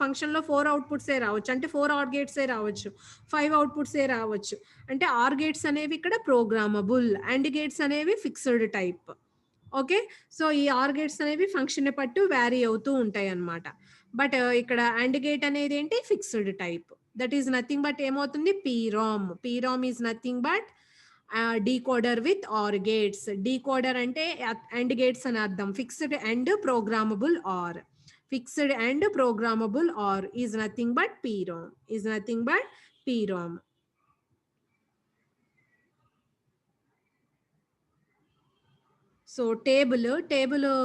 ఫంక్షన్లో 4 అవుట్పుట్సే రావచ్చు, అంటే 4 ఆర్ గేట్సే రావచ్చు, 5 అవుట్పుట్సే రావచ్చు. అంటే ఆర్ గేట్స్ అనేవి ఇక్కడ ప్రోగ్రామబుల్, అండ్ గేట్స్ అనేవి ఫిక్స్డ్ టైప్. ఓకే, సో ఈ ఆర్ గేట్స్ అనేవి ఫంక్షన్ పట్టు వ్యారీ అవుతూ ఉంటాయి అన్నమాట. బట్ ఇక్కడ అండ్ గేట్ అనేది ఏంటి, fixed type. That is nothing but ఏమవుతుంది, PROM. PROM is nothing but decoder with OR gates. Decoder అంటే అండ్ గేట్స్ అని అర్థం, fixed AND programmable OR. Fixed AND programmable OR is nothing but PROM, is nothing but PROM. So table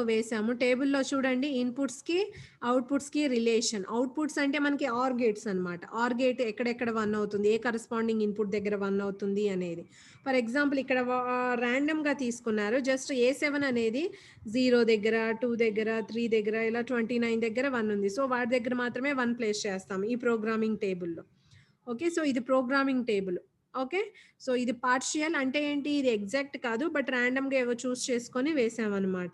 వేసాము. టేబుల్లో చూడండి, ఇన్పుట్స్కి అవుట్పుట్స్కి రిలేషన్. అవుట్పుట్స్ అంటే మనకి ఆర్ గేట్స్ అనమాట. ఆర్ గేట్ ఎక్కడెక్కడ 1 అవుతుంది, ఏ కరస్పాండింగ్ ఇన్పుట్ దగ్గర 1 అవుతుంది అనేది. ఫర్ ఎగ్జాంపుల్ ఇక్కడ ర్యాండమ్గా తీసుకున్నారు, జస్ట్ A7 అనేది 0 దగ్గర, 2 దగ్గర, 3 దగ్గర, ఇలా 29 దగ్గర 1 ఉంది. సో వాటి దగ్గర మాత్రమే 1 ప్లేస్ చేస్తాం ఈ ప్రోగ్రామింగ్ టేబుల్లో. ఓకే, సో ఇది ప్రోగ్రామింగ్ టేబుల్. ఓకే, సో ఇది పార్షియల్ అంటే ఏంటి, ఇది ఎగ్జాక్ట్ కాదు, బట్ ర్యాండమ్గా ఏవో చూస్ చేసుకొని వేసామన్నమాట.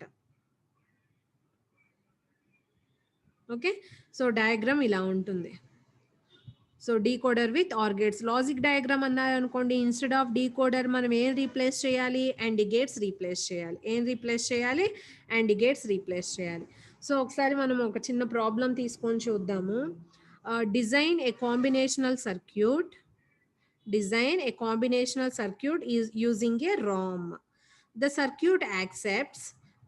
ఓకే, సో డయాగ్రామ్ ఇలా ఉంటుంది. So decoder with OR gates. Logic diagram అన్నారు అనుకోండి, ఇన్స్టెడ్ ఆఫ్ డీకోడర్ మనం ఏం రీప్లేస్ చేయాలి, అండ్ గేట్స్ రీప్లేస్ చేయాలి. ఏం రీప్లేస్ చేయాలి, అండ్ గేట్స్ రీప్లేస్ చేయాలి. సో ఒకసారి మనం ఒక చిన్న ప్రాబ్లం తీసుకొని చూద్దాము. Design A combinational circuit. Design a combinational circuit is using a ROM. The circuit accepts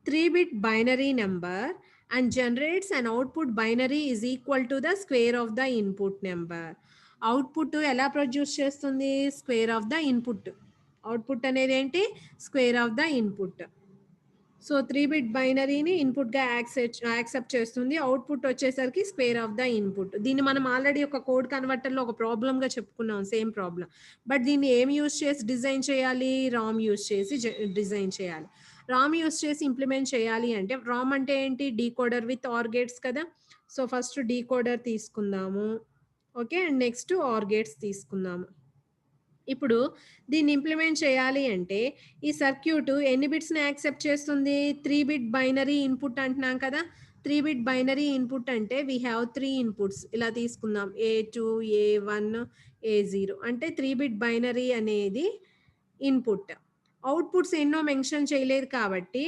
3-bit binary number and generates an output binary is equal to the square of the input number. Output ఎలా ప్రొడ్యూస్ చేస్తుంది, square of the input. Output అనేది ఏంటి, square of the input. So 3-bit బైనరీని ఇన్పుట్గా యాక్సెప్ట్ చేస్తుంది. అవుట్పుట్ వచ్చేసరికి స్క్వేర్ ఆఫ్ ద ఇన్పుట్. దీన్ని మనం ఆల్రెడీ ఒక కోడ్ కన్వర్టర్లో ఒక ప్రాబ్లమ్గా చెప్పుకున్నాం, సేమ్ ప్రాబ్లం. బట్ దీన్ని ఏం యూస్ చేసి డిజైన్ చేయాలి, రామ్ యూస్ చేసి డిజైన్ చేయాలి. రామ్ యూస్ చేసి ఇంప్లిమెంట్ చేయాలి అంటే, రామ్ అంటే ఏంటి, డీకోడర్ విత్ ఆర్ గేట్స్ కదా. సో ఫస్ట్ డీకోడర్ తీసుకుందాము. Okay, and next OR gates తీసుకుందాము. ఇప్పుడు దీన్ని ఇంప్లిమెంట్ చేయాలి అంటే ఈ సర్క్యూట్ ఎన్ని బిట్స్ని యాక్సెప్ట్ చేస్తుంది, 3-bit బైనరీ ఇన్పుట్ అంటున్నాం కదా. 3-bit బైనరీ ఇన్పుట్ అంటే వీ హ్యావ్ 3 ఇన్పుట్స్ ఇలా తీసుకుందాం, A2, A1, A0. అంటే 3-bit బైనరీ అనేది ఇన్పుట్. అవుట్పుట్స్ ఎన్నో మెన్షన్ చేయలేదు కాబట్టి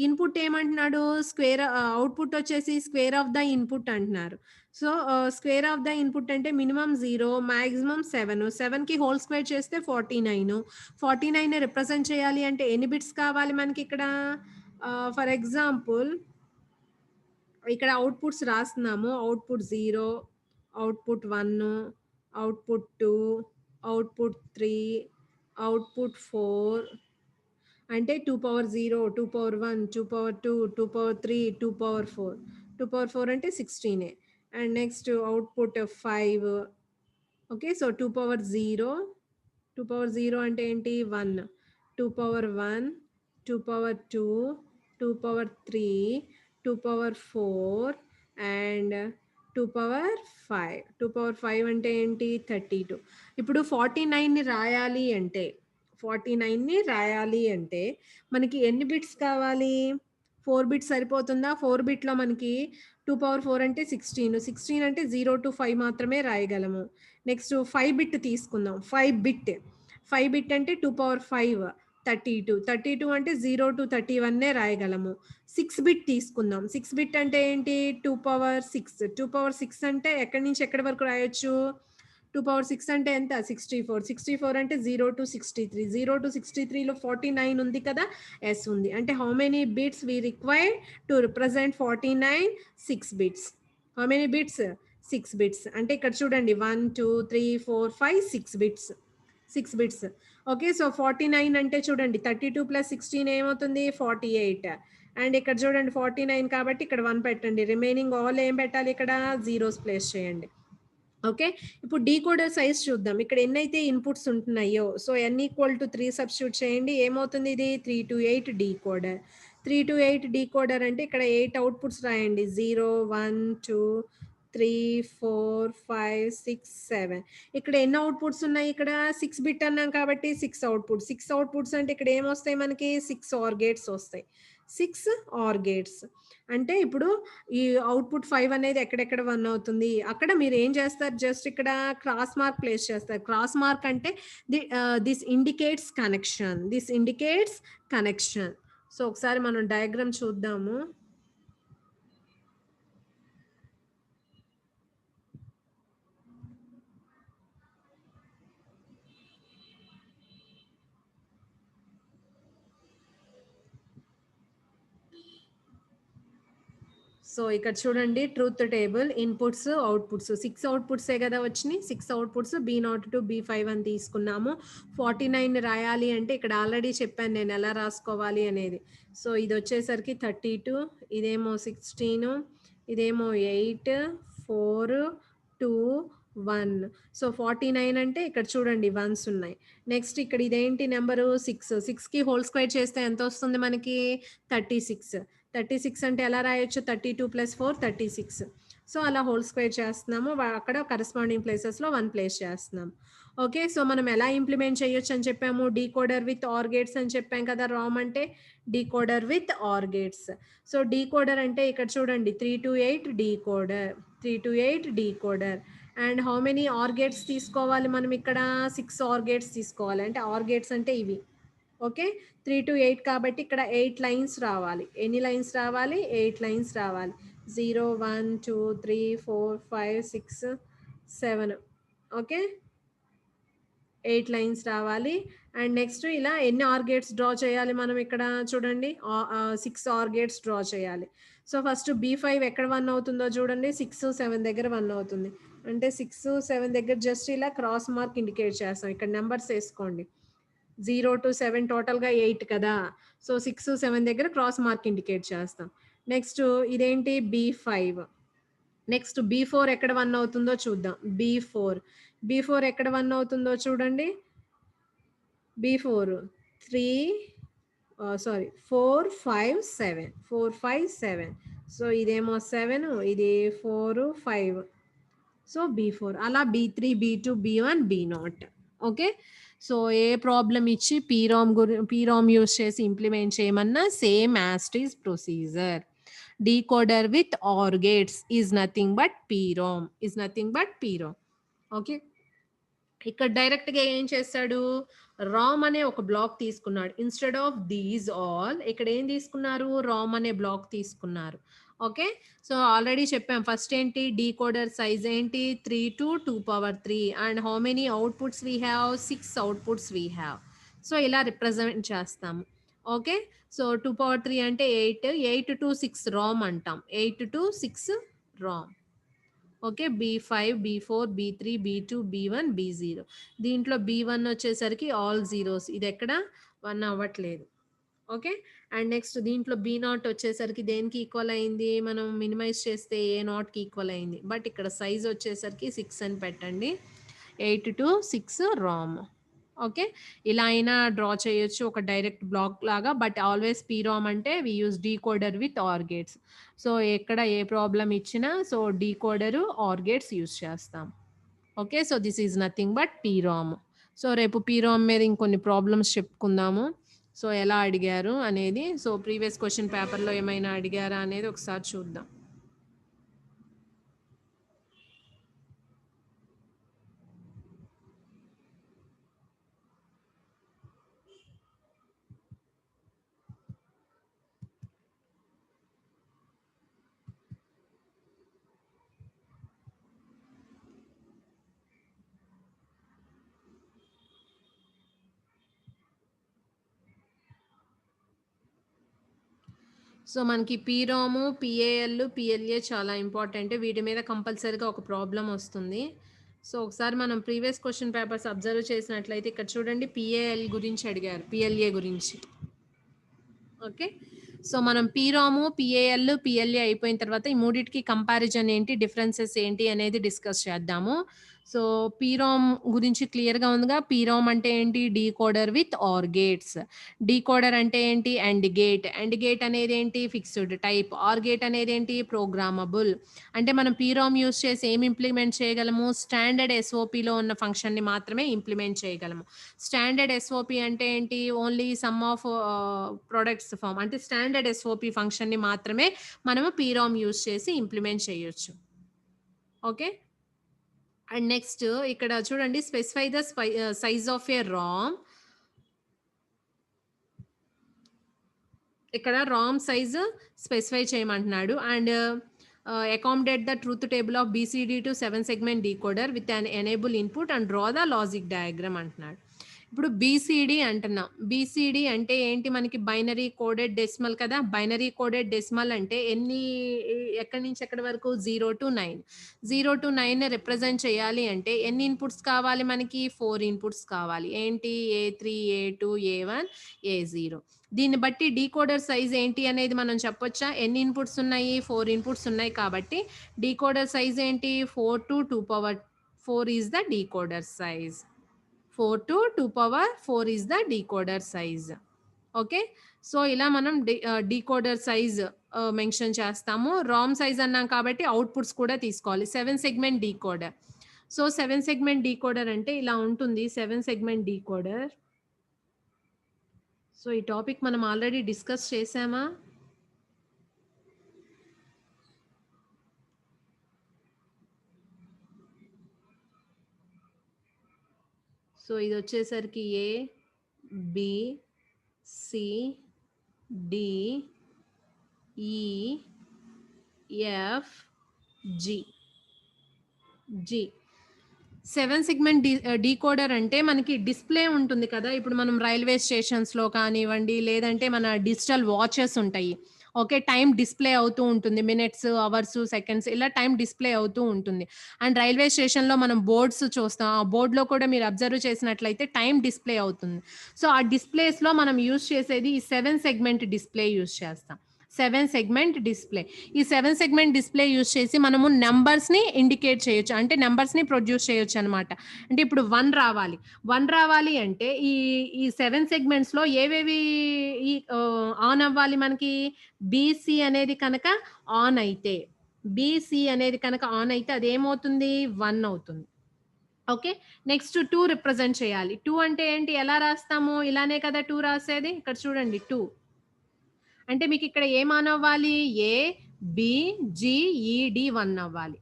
ఇన్పుట్ ఏమంటున్నాడు, స్క్వేర్, అవుట్పుట్ వచ్చేసి స్క్వేర్ ఆఫ్ ద ఇన్పుట్ అంటున్నారు. So square of the input అంటే మినిమం 0, మాక్సిమం 7. 7కి హోల్ స్క్వేర్ చేస్తే 49. 49 రిప్రజెంట్ చేయాలి అంటే ఎన్ని బిట్స్ కావాలి మనకి ఇక్కడ. ఫర్ ఎగ్జాంపుల్ ఇక్కడ అవుట్పుట్స్ రాస్తున్నాము, output 0, output 1, output 2, output 3, output 4, అంటే 2 power 0, 2 power 1, 2 power 2, 2 power 3, 2 power 4. 2 power 4 అంటే 16. And next output 5. Okay, so 2 power 0, 2 power 0 అంటే ఏంటి 1, 2 power 1, 2 power 2, 2 power 3, 2 power 4 and 2 power 5. 2 power 5 అంటే ఏంటి 32. ఇప్పుడు 49ని రాయాలి అంటే, 49ని రాయాలి అంటే మనకి ఎన్ని బిట్స్ కావాలి, 4 బిట్స్ సరిపోతుందా. 4 బిట్లో మనకి 2 పవర్ 4 అంటే 16. 16 అంటే 0 to 5 మాత్రమే రాయగలము. నెక్స్ట్ 5 బిట్ తీసుకుందాం. 5 బిట్ అంటే 2 పవర్ 5, 32. 32 అంటే 0 to 31 రాయగలము. 6 బిట్ తీసుకుందాం. 6 బిట్ అంటే ఏంటి 2 పవర్ 6. 2 పవర్ 6 అంటే ఎక్కడి నుంచి ఎక్కడి వరకు రాయొచ్చు, 2 పవర్ 6 అంటే ఎంత 64. 64 అంటే 0 to 63. 0 to 63లో 49 ఉంది కదా, ఎస్ ఉంది. అంటే how many bits we required to represent 49, 6 bits. How many bits, 6 bits. అంటే ఇక్కడ చూడండి 1, 2, 3, 4, 5, 6 బిట్స్. 6 బిట్స్. ఓకే, సో 49 అంటే చూడండి 32 + 16 ఏమవుతుంది 48. అండ్ ఇక్కడ చూడండి 49 కాబట్టి ఇక్కడ 1 పెట్టండి. రిమైనింగ్ ఆల్ ఏం పెట్టాలి, ఇక్కడ జీరోస్ ప్లేస్ చేయండి. ఓకే. ఇప్పుడు డీకోడర్ సైజ్ చూద్దాం. ఇక్కడ ఎన్నైతే ఇన్‌పుట్స్ ఉంటున్నాయో, సో n = 3 సబ్స్టిట్యూట్ చేయండి. ఏమవుతుంది ఇది? 3-8 డీకోడర్. 3-8 డీకోడర్ అంటే ఇక్కడ 8 అవుట్‌పుట్స్ రాయండి. 0, 1, 2, 3, 4, 5, 6, 7. ఇక్కడ ఎన్ని అవుట్‌పుట్స్ ఉన్నాయి ఇక్కడ? 6 బిట్ అన్నాం కాబట్టి 6 అవుట్‌పుట్స్. 6 అవుట్‌పుట్స్ అంటే ఇక్కడ ఏమొస్తాయి మనకి? 6 OR గేట్స్ వస్తాయి. 6 OR గేట్స్. అంటే ఇప్పుడు ఈ అవుట్‌పుట్ 5 అనేది ఎక్కడెక్కడ 1 అవుతుంది. అక్కడ మీరు ఏం చేస్తారు? జస్ట్ ఇక్కడ క్రాస్ మార్క్ ప్లేస్ చేస్తారు. క్రాస్ మార్క్ అంటే this indicates connection. This indicates connection. So, ఒకసారి మనం డయాగ్రామ్ చూద్దాము. సో, ఇక్కడ చూడండి ట్రూత్ టేబుల్ ఇన్‌పుట్స్, అవుట్‌పుట్స్ 6 అవుట్‌పుట్సే కదా వచ్చినియి. 6 అవుట్‌పుట్స్ B0 టు B5 అని తీసుకున్నాము. 49 రాయాలి అంటే ఇక్కడ ఆల్రెడీ చెప్పాను నేను ఎలా రాసుకోవాలి అనేది. సో, ఇదొచ్చేసరికి 32, ఇదేమో 16, ఇదేమో 8, 4, 2, 1. సో, 49 అంటే ఇక్కడ చూడండి వన్స్ ఉన్నాయి. నెక్స్ట్ ఇక్కడ ఇదేంటి నంబరు 6. 6కి హోల్ స్క్వేర్ చేస్తే ఎంతొస్తుంది మనకి? 36. 36 అంటే ఎలా రాయొచ్చు? 32 + 4 36. సో, అలా హోల్ స్క్వేర్ చేస్తున్నాము. అక్కడ కరెస్పాండింగ్ ప్లేసెస్‌లో 1 ప్లేస్ చేస్తున్నాం. ఓకే. సో, మనం ఎలా ఇంప్లిమెంట్ చేయొచ్చు అని చెప్పాము? డీకోడర్ విత్ OR గేట్స్ అని చెప్పాం కదా! రామ్ అంటే decoder with OR gates. So, decoder అంటే ఇక్కడ చూడండి 3-8 decoder. 3-8 decoder. And how many OR gates తీసుకోవాలి మనం ఇక్కడ? 6 OR గేట్స్ తీసుకోవాలి. అంటే OR గేట్స్ అంటే ఇవి. ఓకే. 3-8 కాబట్టి ఇక్కడ 8 లైన్స్ రావాలి. ఎన్ని లైన్స్ రావాలి? 8 లైన్స్ రావాలి. 0, 1, 2, 3, 4, 5, 6, 7. ఓకే. 8 లైన్స్ రావాలి. అండ్ నెక్స్ట్ ఇలా ఎన్ని OR గేట్స్ డ్రా చేయాలి మనం ఇక్కడ చూడండి. 6 OR గేట్స్ డ్రా చేయాలి. సో, ఫస్ట్ B5 ఎక్కడ 1 అవుతుందో చూడండి. 6, 7 దగ్గర 1 అవుతుంది. అంటే 6, 7 దగ్గర జస్ట్ ఇలా క్రాస్ మార్క్ ఇండికేట్ చేస్తాం. ఇక్కడ నంబర్స్ ఏసుకోండి. 0-7 టోటల్‌గా 8 కదా! సో, 6, 7 దగ్గర క్రాస్ మార్క్ ఇండికేట్ చేస్తాం. నెక్స్ట్ ఇదేంటి? B5. నెక్స్ట్ B4 ఎక్కడ 1 అవుతుందో చూద్దాం. B4 ఎక్కడ 1 అవుతుందో చూడండి. B4 3 sorry 4, 5, 7. 4, 5, 7. సో, ఇదేమో 7, ఇది 4, 5. సో, B4 అలా B3, B2, B1, B0. Okay. So, ఏ ప్రాబ్లమ్ ఇచ్చి పీరామ్ యూజ్ చేసి ఇంప్లిమెంట్ చేయమన్నా same as it is procedure. Decoder with OR gates is nothing but పీరామ్. Okay. ఇక్కడ డైరెక్ట్‌గా ఏం చేశాడు? రామ్ అనే ఒక బ్లాక్ తీసుకున్నాడు. ఇన్‌స్టెడ్ ఆఫ్ దీస్ ఆల్ ఇక్కడ ఏం తీసుకున్నారు? రామ్ అనే బ్లాక్ తీసుకున్నారు. ఓకే. సో, ఆల్రెడీ చెప్పాం. ఫస్ట్ ఏంటి? డీకోడర్ సైజ్ ఏంటి? 3-2 and how many outputs we have? 6 outputs we have. So, ఇలా రిప్రజెంట్ చేస్తాము. ఓకే. సో, 2 అంటే 8. 8-6 రామ్ అంటాం. 8-6 Ram. Okay. B5, B4, B3, B2, B1, B0. దీంట్లో B1 వచ్చేసరికి ఆల్ జీరోస్. ఇదెక్కడ 1 అవ్వట్లేదు. ఓకే. అండ్ నెక్స్ట్ దీంట్లో B0 వచ్చేసరికి దేనికి ఈక్వల్ అయింది? మనం మినిమైజ్ చేస్తే A0కి ఈక్వల్ అయింది. బట్ ఇక్కడ సైజ్ వచ్చేసరికి 6 అని పెట్టండి. 8-6 రామ్. ఓకే. ఇలా అయినా డ్రా చేయొచ్చు ఒక డైరెక్ట్ బ్లాక్ లాగా. బట్ ఆల్వేస్ పీరామ్ అంటే we use decoder with OR gates. So, ఎక్కడ ఏ ప్రాబ్లమ్ ఇచ్చినా so, decoder, OR gates use చేస్తాం. Okay. So, this is nothing but PROM. So, రేపు పీరామ్ మీద ఇంకొన్ని ప్రాబ్లమ్స్ చెప్పుకుందాము. సో, ఎలా అడిగారు అనేది. సో, ప్రీవియస్ క్వెషన్ పేపర్‌లో ఏమైనా అడిగారా అనేది ఒకసారి చూద్దాం. సో, మనకి పీరాము, పీఏఎల్, పీఎల్ఏ చాలా ఇంపార్టెంట్. వీటి మీద కంపల్సరీగా ఒక ప్రాబ్లమ్ వస్తుంది. సో, ఒకసారి మనం ప్రీవియస్ క్వెషన్ పేపర్స్ అబ్జర్వ్ చేసినట్లయితే ఇక్కడ చూడండి పీఏఎల్ గురించి అడిగారు. పీఎల్ఏ గురించి. ఓకే. సో మనం పీరాము, పిఏఎల్, పిఎల్ఏ అయిపోయిన తర్వాత ఈ మూడిటికి కంపారిజన్ ఏంటి, డిఫరెన్సెస్ ఏంటి అనేది డిస్కస్ చేద్దాము. సో పీరామ్ గురించి క్లియర్‌గా ఉందిగా. పీరామ్ అంటే ఏంటి, decoder with OR gates. Decoder అంటే ఏంటి, అండ్ గేట్. అండ్ గేట్ అనేది ఏంటి, ఫిక్స్డ్ టైప్. ఆర్ గేట్ అనేది ఏంటి, ప్రోగ్రామబుల్. అంటే మనం పీరామ్ యూజ్ చేసి ఏం ఇంప్లిమెంట్ చేయగలము, స్టాండర్డ్ ఎస్ఓపిలో ఉన్న ఫంక్షన్ని మాత్రమే ఇంప్లిమెంట్ చేయగలము. స్టాండర్డ్ ఎస్ఓపి అంటే ఏంటి, only sum of products form, అంటే స్టాండర్డ్ ఎస్ఓపి ఫంక్షన్ని మాత్రమే మనము పీరామ్ యూజ్ చేసి ఇంప్లిమెంట్ చేయొచ్చు. ఓకే. అండ్ నెక్స్ట్ ఇక్కడ చూడండి, specify the size of a RAM. ఇక్కడ రామ్ సైజ్ స్పెసిఫై చేయమంటున్నాడు. And accommodate the truth table of BCD to 7 segment decoder with an enable input and draw the logic diagram అంటున్నాడు. ఇప్పుడు బీసీడీ అంటున్నాం. బీసీడీ అంటే ఏంటి, మనకి బైనరీ కోడెడ్ డెసిమల్ కదా. బైనరీ కోడెడ్ డెసిమల్ అంటే ఎక్కడి నుంచి ఎక్కడి వరకు, 0 to 9. 0 to 9 రిప్రజెంట్ చేయాలి అంటే ఎన్ని ఇన్పుట్స్ కావాలి మనకి, 4 ఇన్పుట్స్ కావాలి. ఏంటి, A3, A2, A1, A0. దీన్ని బట్టి డీకోడర్ సైజ్ ఏంటి అనేది మనం చెప్పొచ్చా. ఎన్ని ఇన్పుట్స్ ఉన్నాయి, 4 ఇన్పుట్స్ ఉన్నాయి కాబట్టి డీకోడర్ సైజ్ ఏంటి, 4 to 2 power 4 is the decoder size. 4 to 2 power 4 is the decoder size. Okay. So ఇలా మనం డీకోడర్ సైజ్ మెన్షన్ చేస్తాము. రామ్ సైజ్ అన్నాం కాబట్టి అవుట్పుట్స్ కూడా తీసుకోవాలి. 7 segment decoder. So 7 segment decoder అంటే ఇలా ఉంటుంది. 7 సెగ్మెంట్ డీకోడర్. సో ఈ టాపిక్ మనం ఆల్రెడీ డిస్కస్ చేసామా. సో ఇది వచ్చేసరికి ఏ, బి, సి, డి, ఈ, ఎఫ్, జి. 7 సెగ్మెంట్ డీకోడర్ అంటే మనకి డిస్ప్లే ఉంటుంది కదా. ఇప్పుడు మనం రైల్వే స్టేషన్స్లో కానివ్వండి, లేదంటే మన డిజిటల్ వాచెస్ ఉంటాయి. ఓకే, టైం డిస్ప్లే అవుతూ ఉంటుంది. మినిట్స్, అవర్స్, సెకండ్స్ ఇలా టైం డిస్ప్లే అవుతూ ఉంటుంది. అండ్ రైల్వే స్టేషన్లో మనం బోర్డ్స్ చూస్తాం. ఆ బోర్డులో కూడా మీరు అబ్జర్వ్ చేసినట్లయితే టైం డిస్ప్లే అవుతుంది. సో ఆ డిస్ప్లేస్లో మనం యూజ్ చేసేది ఈ 7 సెగ్మెంట్ డిస్ప్లే యూజ్ చేస్తాం. 7 సెగ్మెంట్ డిస్ప్లే. ఈ 7 సెగ్మెంట్ డిస్ప్లే యూజ్ చేసి మనము నెంబర్స్ని ఇండికేట్ చేయొచ్చు, అంటే నెంబర్స్ని ప్రొడ్యూస్ చేయొచ్చు అనమాట. అంటే ఇప్పుడు 1 రావాలి. 1 రావాలి అంటే ఈ ఈ 7 సెగ్మెంట్స్లో ఏవేవి ఆన్ అవ్వాలి మనకి, బీసీ అనేది కనుక ఆన్ అయితే, బీసీ అనేది కనుక ఆన్ అయితే అది ఏమవుతుంది, 1 అవుతుంది. ఓకే. నెక్స్ట్ 2 రిప్రజెంట్ చేయాలి. 2 అంటే ఏంటి, ఎలా రాస్తాము, ఇలానే కదా 2 రాసేది. ఇక్కడ చూడండి 2 అంటే మీకు ఇక్కడ ఏం ఆన్ అవ్వాలి, ఏ, బి, జి, ఈడి 1 అవ్వాలి.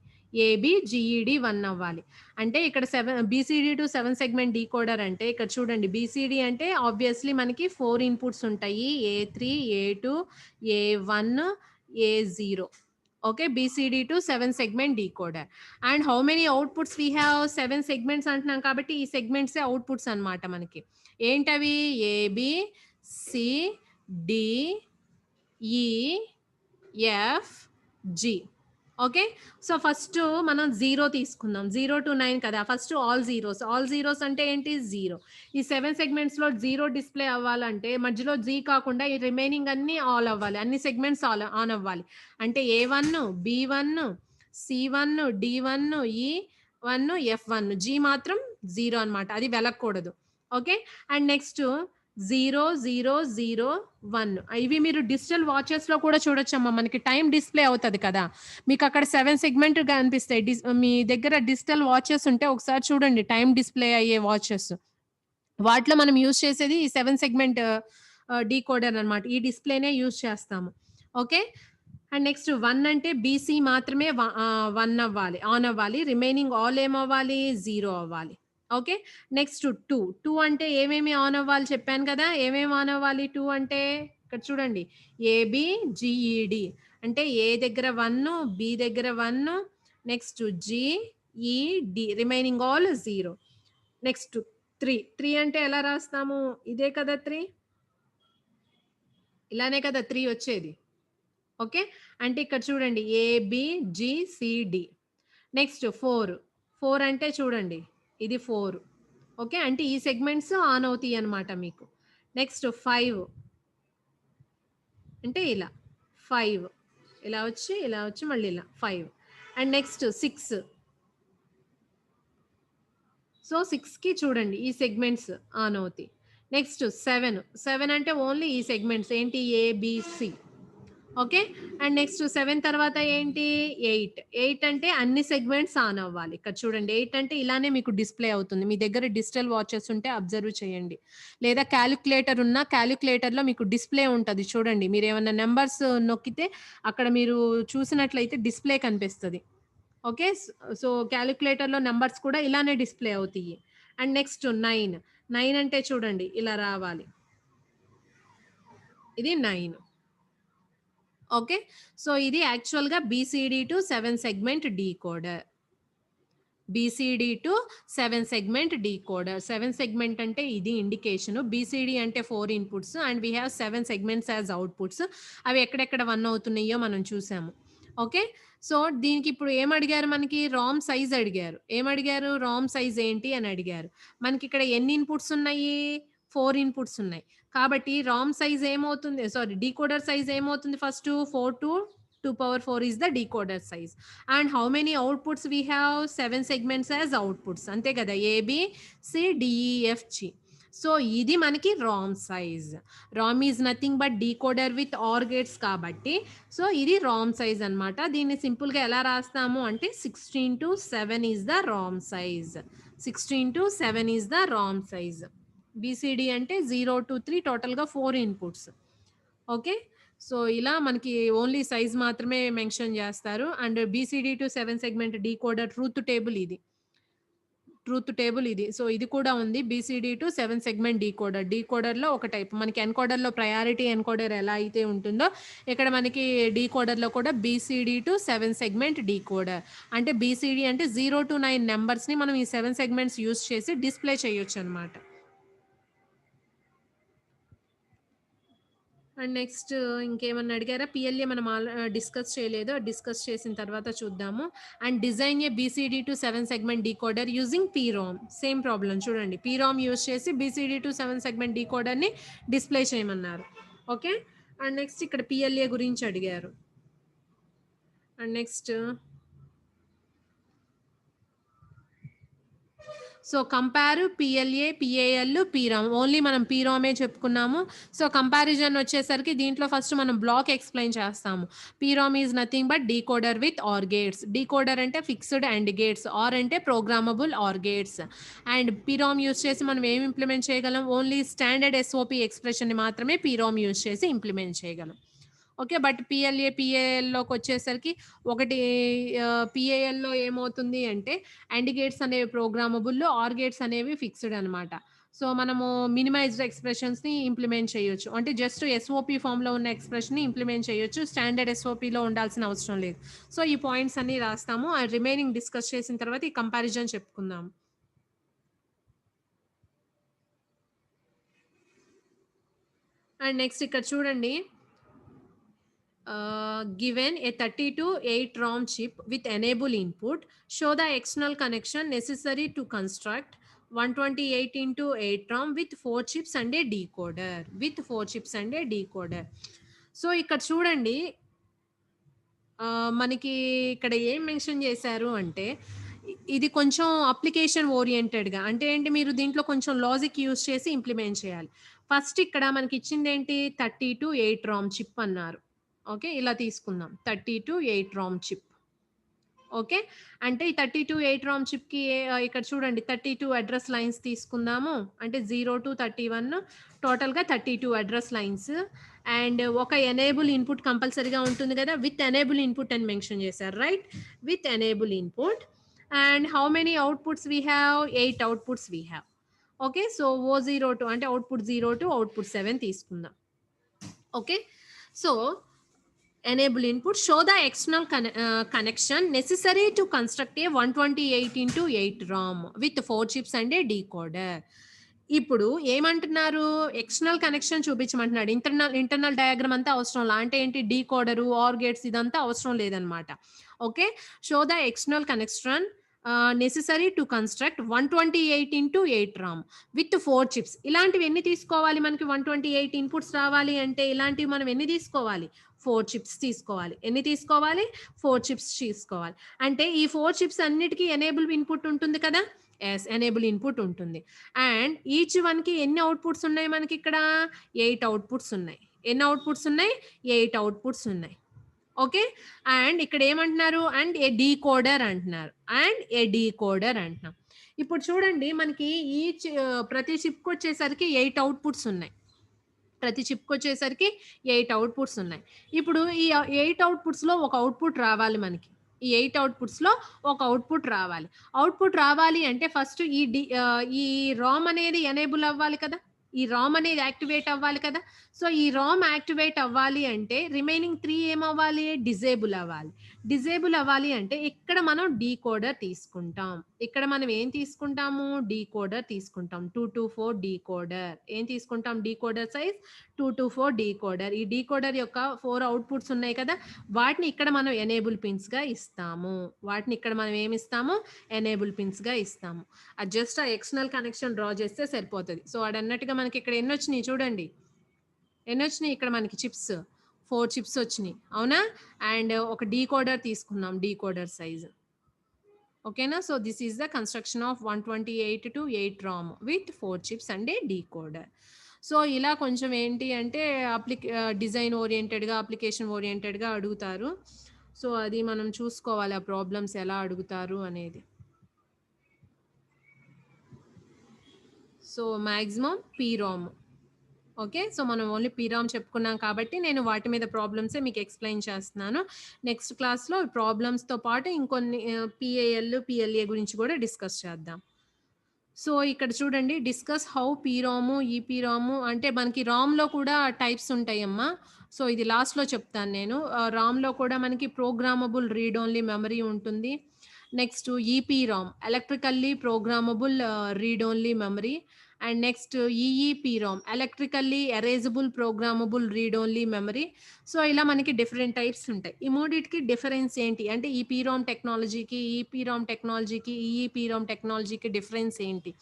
ఏబి, జిఈడి 1 అవ్వాలి. అంటే ఇక్కడ 7 బీసీడీ టు 7 సెగ్మెంట్ డీకోడర్ అంటే ఇక్కడ చూడండి, బీసీడీ అంటే ఆబ్వియస్లీ మనకి 4 ఇన్పుట్స్ ఉంటాయి. ఏ3, ఏ2, ఏ1, ఏ0. Okay, BCD to 7 segment decoder. And how many outputs we have, 7 segments అంటున్నాం కాబట్టి ఈ సెగ్మెంట్సే అవుట్పుట్స్ అనమాట మనకి. ఏంటవి, ఏబి, సి, డి, ఈ, F, G. Okay. So first మనం 0 తీసుకుందాం. 0 to 9 కదా. First all zeros. All zeros అంటే ఏంటి, 0. ఈ 7 సెగ్మెంట్స్లో 0 డిస్ప్లే అవ్వాలంటే మధ్యలో జీ కాకుండా ఈ రిమైనింగ్ అన్ని ఆల్ అవ్వాలి. అన్ని సెగ్మెంట్స్ ఆన్ అవ్వాలి. అంటే A1, B1, C1, D1, E1, F1. G మాత్రం 0 అనమాట, అది వెలగకూడదు. ఓకే. And next 0, 0, 0, 1. ఇవి మీరు డిజిటల్ వాచెస్లో కూడా చూడొచ్చమ్మా. మనకి టైం డిస్ప్లే అవుతుంది కదా. మీకు అక్కడ 7 సెగ్మెంట్ కనిపిస్తాయి. మీ దగ్గర డిజిటల్ వాచెస్ ఉంటే ఒకసారి చూడండి, టైం డిస్ప్లే అయ్యే వాచెస్. వాటిలో మనం యూజ్ చేసేది ఈ 7 సెగ్మెంట్ డీకోడర్ అనమాట. ఈ డిస్ప్లేనే యూజ్ చేస్తాము. ఓకే. అండ్ నెక్స్ట్ 1 అంటే బీసీ మాత్రమే 1 అవ్వాలి, ఆన్ అవ్వాలి. రిమైనింగ్ ఆల్ ఏమవ్వాలి, 0 అవ్వాలి. ఓకే. నెక్స్ట్ 2 అంటే ఏమేమి ఆన్ అవ్వాలి చెప్పాను కదా. ఏమేమి ఆన్ అవ్వాలి 2 అంటే, ఇక్కడ చూడండి, ఏబి, జిఈడి అంటే ఏ దగ్గర 1, బి దగ్గర 1, నెక్స్ట్ జి, ఈ, డి, రిమైనింగ్ ఆల్ 0. నెక్స్ట్ 3 అంటే ఎలా రాస్తాము, ఇదే కదా 3, ఇలానే కదా 3 వచ్చేది. ఓకే. అంటే ఇక్కడ చూడండి, ఏబిజిసిడి. నెక్స్ట్ 4 అంటే చూడండి, ఇది 4. ఓకే. అంటే ఈ సెగ్మెంట్స్ ఆన్ అవుతాయి అనమాట మీకు. నెక్స్ట్ 5 అంటే ఇలా 5 ఇలా వచ్చి మళ్ళీ ఇలా 5 అండ్ నెక్స్ట్ 6. సో 6కి చూడండి ఈ సెగ్మెంట్స్ ఆన్ అవుతాయి. నెక్స్ట్ 7 అంటే ఓన్లీ ఈ సెగ్మెంట్స్ ఏంటి ఏబిసి. ఓకే అండ్ నెక్స్ట్ 7 తర్వాత ఏంటి 8 అంటే అన్ని సెగ్మెంట్స్ ఆన్ అవ్వాలి. ఇక్కడ చూడండి 8 అంటే ఇలానే మీకు డిస్ప్లే అవుతుంది. మీ దగ్గర డిజిటల్ వాచెస్ ఉంటే అబ్జర్వ్ చేయండి, లేదా క్యాలిక్యులేటర్ ఉన్న క్యాలిక్యులేటర్లో మీకు డిస్ప్లే ఉంటుంది చూడండి. మీరు ఏమైనా నెంబర్స్ నొక్కితే అక్కడ మీరు చూసినట్లయితే డిస్ప్లే కనిపిస్తుంది. ఓకే సో క్యాలిక్యులేటర్లో నెంబర్స్ కూడా ఇలానే డిస్ప్లే అవుతాయి. అండ్ నెక్స్ట్ 9 అంటే చూడండి ఇలా రావాలి, ఇది 9. ఓకే సో ఇది యాక్చువల్గా BCD to 7 segment decoder. BCD to 7 segment decoder. 7 segment అంటే ఇది ఇండికేషన్. బీసీడీ అంటే 4 inputs and we have 7 segments as outputs. అవి ఎక్కడెక్కడ 1 అవుతున్నాయో మనం చూసాము. ఓకే సో దీనికి ఇప్పుడు ఏం అడిగారు, మనకి రామ్ సైజ్ అడిగారు. ఏమడిగారు, రామ్ సైజ్ ఏంటి అని అడిగారు. మనకి ఇక్కడ ఎన్ని ఇన్పుట్స్ ఉన్నాయి, 4 ఇన్పుట్స్ ఉన్నాయి. కాబట్టి రామ్ సైజ్ ఏమవుతుంది, సారీ డీకోడర్ సైజ్ ఏమవుతుంది, first 4 to 2 power 4 is the decoder size. And how many outputs we have, 7 segments as outputs అంతే కదా, ABCDEFG. సో ఇది మనకి ROM size. ROM is nothing but decoder with OR gates కాబట్టి సో ఇది రామ్ సైజ్ అనమాట. దీన్ని సింపుల్గా ఎలా రాస్తాము అంటే 16 to 7 is the ROM size. 16 to 7 is the ROM size. BCD అంటే 0 to 3 టోటల్గా 4 ఇన్పుట్స్. ఓకే సో ఇలా మనకి ఓన్లీ సైజ్ మాత్రమే మెన్షన్ చేస్తారు. And BCD to 7 segment decoder truth table ఇది. సో ఇది కూడా ఉంది, బీసీడీ టు 7 సెగ్మెంట్ డీకోడర్. డీకోడర్లో ఒక టైప్, మనకి ఎన్కోడర్లో ప్రయారిటీ ఎన్కోడర్ ఎలా అయితే ఉంటుందో ఇక్కడ మనకి డీకోడర్లో కూడా బీసీడీ టు 7 సెగ్మెంట్ డీకోడర్. అంటే బీసీడీ అంటే 0 to 9 నెంబర్స్ని మనం ఈ 7 సెగ్మెంట్స్ యూస్ చేసి డిస్ప్లే చేయొచ్చు అనమాట. అండ్ నెక్స్ట్ ఇంకేమన్నా అడిగారా, పిఎల్ఏ మనం డిస్కస్ చేయలేదు, డిస్కస్ చేసిన తర్వాత చూద్దాము. And design a BCD to 7 segment decoder using PROM. Same problem చూడండి, పీరామ్ యూజ్ చేసి బీసీడీ టు 7 సెగ్మెంట్ డీకోడర్ని డిస్ప్లే చేయమన్నారు. ఓకే అండ్ నెక్స్ట్ ఇక్కడ పిఎల్ఏ గురించి అడిగారు. And next so compare PLA, PAL, PROM. Only మనం పీరామే చెప్పుకున్నాము. సో కంపారిజన్ వచ్చేసరికి దీంట్లో ఫస్ట్ మనం బ్లాక్ ఎక్స్ప్లెయిన్ చేస్తాము. PROM is nothing but decoder with OR gates. Decoder అంటే ఫిక్స్డ్ అండ్ గేట్స్, ఆర్ అంటే programmable OR gates. And PROM use చేసి మనం ఏం ఇంప్లిమెంట్ చేయగలం, ఓన్లీ స్టాండర్డ్ ఎస్ఓపి ఎక్స్ప్రెషన్ని మాత్రమే పీరామ్ యూజ్ చేసి ఇంప్లిమెంట్ చేయగలం. ఓకే బట్ పిఎల్ఏ, పిఏఎల్లోకి వచ్చేసరికి ఒకటి పిఏఎల్లో ఏమవుతుంది అంటే అండ్ గేట్స్ అనేవి ప్రోగ్రామబుల్, ఆర్ గేట్స్ అనేవి ఫిక్స్డ్ అనమాట. సో మనము మినిమైజ్డ్ ఎక్స్ప్రెషన్స్ని ఇంప్లిమెంట్ చేయొచ్చు, అంటే జస్ట్ ఎస్ఓపి ఫామ్లో ఉన్న ఎక్స్ప్రెషన్ని ఇంప్లిమెంట్ చేయొచ్చు, స్టాండర్డ్ ఎస్ఓపిలో ఉండాల్సిన అవసరం లేదు. సో ఈ పాయింట్స్ అన్ని రాస్తాము, అండ్ రిమైనింగ్ డిస్కస్ చేసిన తర్వాత ఈ కంపారిజన్ చెప్పుకుందాం. అండ్ నెక్స్ట్ ఇక్కడ చూడండి, given a 32/8 ROM chip with enable input, show the external connection necessary to construct 128/8 ROM with 4 chips and a decoder. So ఇక్కడ చూడండి, మనకి ఇక్కడ ఏం మెన్షన్ చేశారు అంటే ఇది కొంచెం అప్లికేషన్ ఓరియంటెడ్గా, అంటే ఏంటి, మీరు దీంట్లో కొంచెం లాజిక్ యూజ్ చేసి ఇంప్లిమెంట్ చేయాలి. ఫస్ట్ ఇక్కడ మనకి ఇచ్చింది ఏంటి, 32/8 ROM చిప్ అన్నారు. ఓకే ఇలా తీసుకుందాం, 32/8 ROM చిప్. ఓకే అంటే ఈ 32/8 ROM చిప్కి ఇక్కడ చూడండి 32 అడ్రస్ లైన్స్ తీసుకుందాము, అంటే 0 to 31 టోటల్గా 32 అడ్రస్ లైన్స్. అండ్ ఒక ఎనేబుల్ ఇన్పుట్ కంపల్సరీగా ఉంటుంది కదా, విత్ ఎనేబుల్ ఇన్పుట్ అని మెన్షన్ చేశారు, right, with enable input. And how many outputs we have, 8 outputs we have. Okay so O02 అంటే అవుట్పుట్ 0 to అవుట్పుట్ 7 తీసుకుందాం. Okay so enable input, show the external connection necessary to construct a 128/8 ROM with 4 chips and a decoder. ఇప్పుడు ఏమంటున్నారు, ఎక్స్టర్నల్ కనెక్షన్ చూపించమంటున్నాడు. ఇంటర్నల్ డయాగ్రామ్ అంతా అవసరం లా, అంటే ఏంటి, డీకోడరు, ఆర్ గేట్స్ ఇదంతా అవసరం లేదనమాట. Okay show the external connection necessary to construct 128x8 Ram with 4 chips. ఇలాంటివి ఎన్ని తీసుకోవాలి మనకి 128 ఇన్‌పుట్స్ రావాలి అంటే ఇలాంటివి మనం ఎన్ని తీసుకోవాలి? 4 చిప్స్ తీసుకోవాలి. ఎన్ని తీసుకోవాలి? 4 చిప్స్ తీసుకోవాలి. అంటే ఈ 4 చిప్స్ అన్నిటికి ఎనేబుల్ ఇన్‌పుట్ ఉంటుంది కదా! యెస్. ఎనేబుల్ ఇన్‌పుట్ ఉంటుంది. అండ్ ఈచ్ వన్‌కి ఎన్ని అవుట్‌పుట్స్ ఉన్నాయి మనకిక్కడ? 8 అవుట్‌పుట్స్ ఉన్నాయి. ఎన్ని అవుట్‌పుట్స్ ఉన్నాయి? 8 అవుట్‌పుట్స్ ఉన్నాయి. ఓకే. అండ్ ఇక్కడ ఏమంటున్నారు? అండ్ ఏ డీకోడర్ అంటున్నారు. అండ్ ఏ డీకోడర్ అంటున్నాం. ఇప్పుడు చూడండి మనకి ప్రతి చిప్‌కొచ్చేసరికి 8 అవుట్‌పుట్స్ ఉన్నాయి. ప్రతి చిప్‌కొచ్చేసరికి 8 అవుట్‌పుట్స్ ఉన్నాయి. ఇప్పుడు ఈ 8 అవుట్‌పుట్స్‌లో ఒక అవుట్‌పుట్ రావాలి మనకి. ఈ 8 అవుట్‌పుట్స్‌లో ఒక అవుట్‌పుట్ రావాలి. అవుట్‌పుట్ రావాలి అంటే ఫస్ట్ ఈ రామ్ అనేది ఎనేబుల్ అవ్వాలి కదా! ఈ రామ్ అనేది యాక్టివేట్ అవ్వాలి కదా! సో, ఈ రామ్ యాక్టివేట్ అవ్వాలి అంటే రిమైనింగ్ 3 ఏమవ్వాలి? డిజేబుల్ అవ్వాలి. డిజేబుల్ అవ్వాలి అంటే ఇక్కడ మనం డీకోడర్ తీసుకుంటాం. ఇక్కడ మనం ఏం తీసుకుంటాము? డీకోడర్ తీసుకుంటాం. 224 డీకోడర్. ఏం తీసుకుంటాం? Decoder size 224 decoder. ఈ డీకోడర్ యొక్క 4 అవుట్‌పుట్స్ ఉన్నాయి కదా! వాటిని ఇక్కడ మనం ఎనేబుల్ పిన్స్‌గా ఇస్తాము. వాటిని ఇక్కడ మనం ఏమిస్తాము? ఎనేబుల్ పిన్స్‌గా ఇస్తాము. అది జస్ట్ ఆ ఎక్స్టర్నల్ కనెక్షన్ డ్రా చేస్తే సరిపోతది. సో, వాడన్నట్టుగా మనకి ఇక్కడ ఎన్నొచ్చినియి చూడండి. ఎన్నొచ్చినియి ఇక్కడ మనకి చిప్స్? 4 చిప్స్ వచ్చినియి. అవునా? అండ్ ఒక డీకోడర్ తీసుకున్నాం. Decoder size. ఓకేనా? So, this is the construction of 128 to 8 RAM with 4 chips and a decoder. So, ఇలా కొంచెం ఏంటి అంటే డిజైన్ ఓరియెంటెడ్‌గా, అప్లికేషన్ ఓరియెంటెడ్‌గా అడుగుతారు. సో, అది మనం చూసుకోవాలి ఆ ప్రాబ్లమ్స్ ఎలా అడుగుతారు అనేది. So, maximum పీరామ్. ఓకే. సో, మనం ఓన్లీ పీరామ్ చెప్పుకున్నాం కాబట్టి నేను వాటి మీద ప్రాబ్లమ్సే మీకు ఎక్స్‌ప్లెయిన్ చేస్తున్నాను. నెక్స్ట్ క్లాస్‌లో ప్రాబ్లమ్స్‌తో పాటు ఇంకొన్ని పీఏఎల్, పీఎల్ఏ గురించి కూడా డిస్కస్ చేద్దాం. సో, ఇక్కడ చూడండి డిస్కస్ హౌ పీరాము, ఈపీరాము అంటే మనకి రామ్‌లో కూడా టైప్స్ ఉంటాయమ్మా. సో, ఇది లాస్ట్‌లో చెప్తాను నేను. రామ్‌లో కూడా మనకి ప్రోగ్రామబుల్ రీడ్ ఓన్లీ మెమరీ ఉంటుంది. Next EPROM electrically programmable read only memory. And next EEPROM electrically erasable programmable read only memory. So, ఇలా మనకి డిఫరెంట్ టైప్స్ ఉంటాయి. ఈ మూడిటికి డిఫరెన్స్ ఏంటి? అంటే ఈపీరామ్ టెక్నాలజీకి, ఈపీరామ్ టెక్నాలజీకి, ఈఈపీరామ్ టెక్నాలజీకి డిఫరెన్స్ ఏంటి?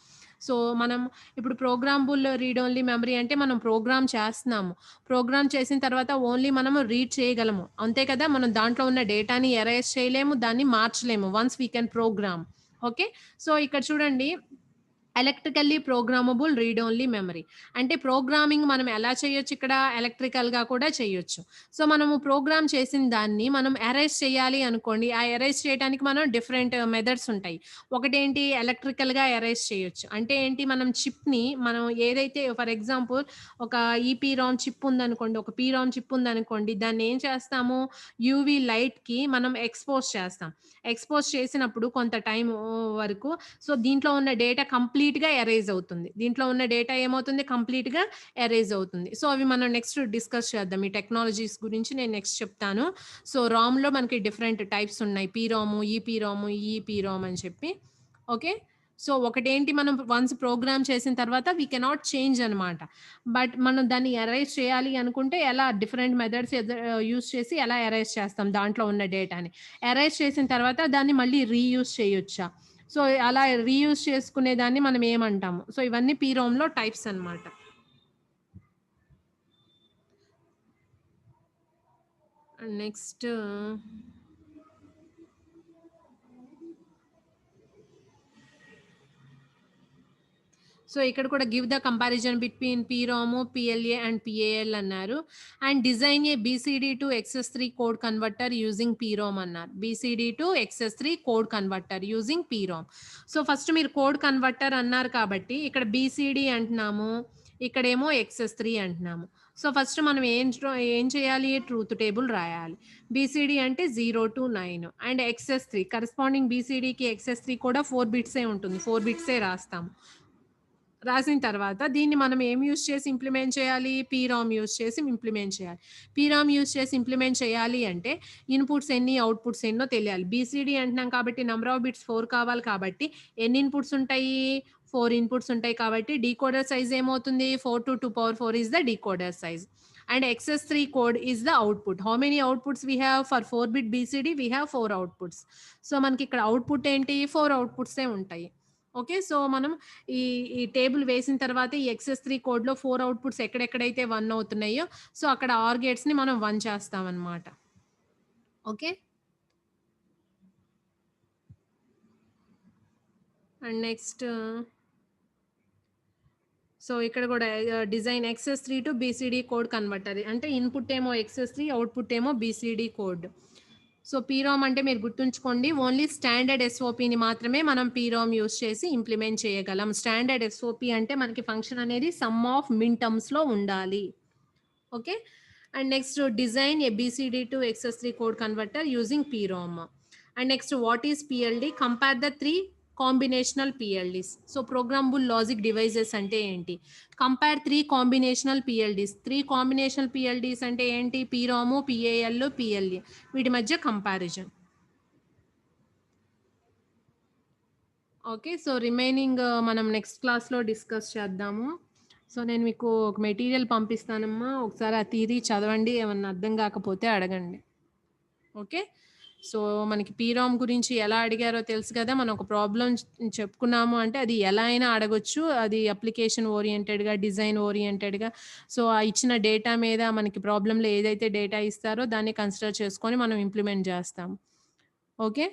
సో, మనం ఇప్పుడు ప్రోగ్రామబుల్ రీడ్ ఓన్లీ మెమరీ అంటే మనం ప్రోగ్రామ్ చేస్తున్నాము. ప్రోగ్రామ్ చేసిన తర్వాత ఓన్లీ మనము రీడ్ చేయగలము. అంతే కదా! మనం దాంట్లో ఉన్న డేటాని ఎరేజ్ చేయలేము. దాన్ని మార్చలేము. Once we can program. Okay. So, ఇక్కడ చూడండి electrically programmable read only memory. అంటే ప్రోగ్రామింగ్ మనం ఎలా చేయొచ్చు ఇక్కడ? ఎలక్ట్రికల్‌గా కూడా చేయొచ్చు. సో, మనము ప్రోగ్రామ్ చేసిన దాన్ని మనం ఎరేజ్ చేయాలి అనుకోండి. ఆ ఎరేజ్ చేయడానికి మనం డిఫరెంట్ మెథడ్స్ ఉంటాయి. ఒకటేంటి ఎలక్ట్రికల్‌గా ఎరేజ్ చేయొచ్చు. అంటే ఏంటి మనం చిప్‌ని మనం ఏదైతే ఫర్ ఎగ్జాంపుల్ ఒక ఈపీరామ్ చిప్ ఉందనుకోండి. ఒక పీరామ్ చిప్ ఉందనుకోండి. దాన్ని ఏం చేస్తాము? యూవీ లైట్‌కి మనం ఎక్స్‌పోజ్ చేస్తాం. ఎక్స్‌పోజ్ చేసినప్పుడు కొంత టైం వరకు సో, దీంట్లో ఉన్న డేటా కంప్లీట్‌గా ఎరేజ్ అవుతుంది. దీంట్లో ఉన్న డేటా ఏమవుతుంది? కంప్లీట్‌గా ఎరేజ్ అవుతుంది. సో, అవి మనం నెక్స్ట్ డిస్కస్ చేద్దాం. ఈ టెక్నాలజీస్ గురించి నేను నెక్స్ట్ చెప్తాను. సో, రామ్‌లో మనకి డిఫరెంట్ టైప్స్ ఉన్నాయి. పీరాము, ఈపీరాము, ఈఈపీరామ్ అని చెప్పి. ఓకే. సో, ఒకటేంటి మనం వన్స్ ప్రోగ్రామ్ చేసిన తర్వాత వి కెనాట్ చేంజ్ అనమాట. బట్ మనం దాన్ని ఎరేజ్ చేయాలి అనుకుంటే ఎలా డిఫరెంట్ మెథడ్స్ యూజ్ చేసి ఎలా ఎరేజ్ చేస్తాం దాంట్లో ఉన్న డేటాని. ఎరేజ్ చేసిన తర్వాత దాన్ని మళ్ళీ రీయూజ్ చేయొచ్చా? సో, అలా రీయూజ్ చేసుకునే దాన్ని మనం ఏమంటాము? సో, ఇవన్నీ పీరోమ్‌లో టైప్స్ అన్నమాట. నెక్స్ట్ సో, ఇక్కడ కూడా give the comparison between PROM, PLA and PAL అన్నారు. And design a BCD to XS three code converter using PROM అన్నారు. BCD to XS three code converter using PROM. So, first మీరు కోడ్ కన్వర్టర్ అన్నారు కాబట్టి ఇక్కడ బీసీడీ అంటున్నాము. ఇక్కడేమో ఎక్స్ఎస్3 అంటున్నాము. సో, ఫస్ట్ మనం ఏం చేయాలి? ట్రూత్ టేబుల్ రాయాలి. బీసీడీ అంటే 0-9 అండ్ ఎక్స్ఎస్3 కరెస్పాండింగ్ బీసీడీకి ఎక్స్ఎస్3 కూడా 4 బిట్సే ఉంటుంది. 4 బిట్సే రాస్తాము. రాసిన తర్వాత దీన్ని మనం ఏం యూజ్ చేసి ఇంప్లిమెంట్ చేయాలి? పీరామ్ యూజ్ చేసి ఇంప్లిమెంట్ చేయాలి. పీరామ్ యూజ్ చేసి ఇంప్లిమెంట్ చేయాలి అంటే ఇన్‌పుట్స్ ఎన్ని, అవుట్‌పుట్స్ ఎన్నో తెలియాలి. బీసీడీ అంటున్నాం కాబట్టి నంబర్ ఆఫ్ బిట్స్ 4 కావాలి కాబట్టి ఎన్ని ఇన్‌పుట్స్ ఉంటాయి? 4 ఇన్‌పుట్స్ ఉంటాయి కాబట్టి డీకోడర్ సైజ్ ఏమవుతుంది? 4 to 2 power 4 is the decoder size. and XS3 code is the output. How many outputs we have for 4-bit BCD? We have 4 outputs. So మనకి ఇక్కడ అవుట్పుట్ ఏంటి, 4 అవుట్పుట్సే ఉంటాయి. ఓకే. సో మనం ఈ ఈ టేబుల్ వేసిన తర్వాత ఈ XS3 కోడ్‌లో 4 అవుట్పుట్స్ ఎక్కడెక్కడైతే 1 అవుతున్నాయో సో అక్కడ ఆర్ గేట్స్‌ని మనం 1 చేస్తామన్నమాట. ఓకే. అండ్ నెక్స్ట్ సో ఇక్కడ కూడా design XS3 to BCD code converter. అంటే ఇన్పుట్ ఏమో XS3, అవుట్పుట్ ఏమో BCD కోడ్. సో పీరామ్ అంటే మీరు గుర్తుంచుకోండి, ఓన్లీ స్టాండర్డ్ ఎస్ఓపిని మాత్రమే మనం పీరామ్ యూస్ చేసి ఇంప్లిమెంట్ చేయగలం. స్టాండర్డ్ ఎస్ఓపి అంటే మనకి ఫంక్షన్ అనేది సమ్ ఆఫ్ మిన్ టర్మ్స్లో ఉండాలి. Okay. And next design A BCD to XS3 code converter using పీరామ్. And next what is PLD? Compare the 3 combinational PLDs. So programmable logic devices అంటే ఏంటి? Compare 3 combinational PLDs. 3 combinational PLDs అంటే ఏంటి? PROM, PAL, PLA. వీటి మధ్య కంపారిజన్. ఓకే. సో రిమైనింగ్ మనం నెక్స్ట్ క్లాస్‌లో డిస్కస్ చేద్దాము. సో నేను మీకు ఒక మెటీరియల్ పంపిస్తానమ్మా. ఒకసారి ఆ థియరీ చదవండి. ఏమన్నా అర్థం కాకపోతే అడగండి. ఓకే. సో మనకి పీరామ్ గురించి ఎలా అడిగారో తెలుసు కదా! మనం ఒక ప్రాబ్లమ్ చెప్పుకున్నాము అంటే అది ఎలా అయినా అడగొచ్చు. అది అప్లికేషన్ ఓరియెంటెడ్‌గా, డిజైన్ ఓరియెంటెడ్‌గా. సో ఆ ఇచ్చిన డేటా మీద మనకి ప్రాబ్లమ్‌లో ఏదైతే డేటా ఇస్తారో దాన్ని కన్సిడర్ చేసుకొని మనం ఇంప్లిమెంట్ చేస్తాం. ఓకే.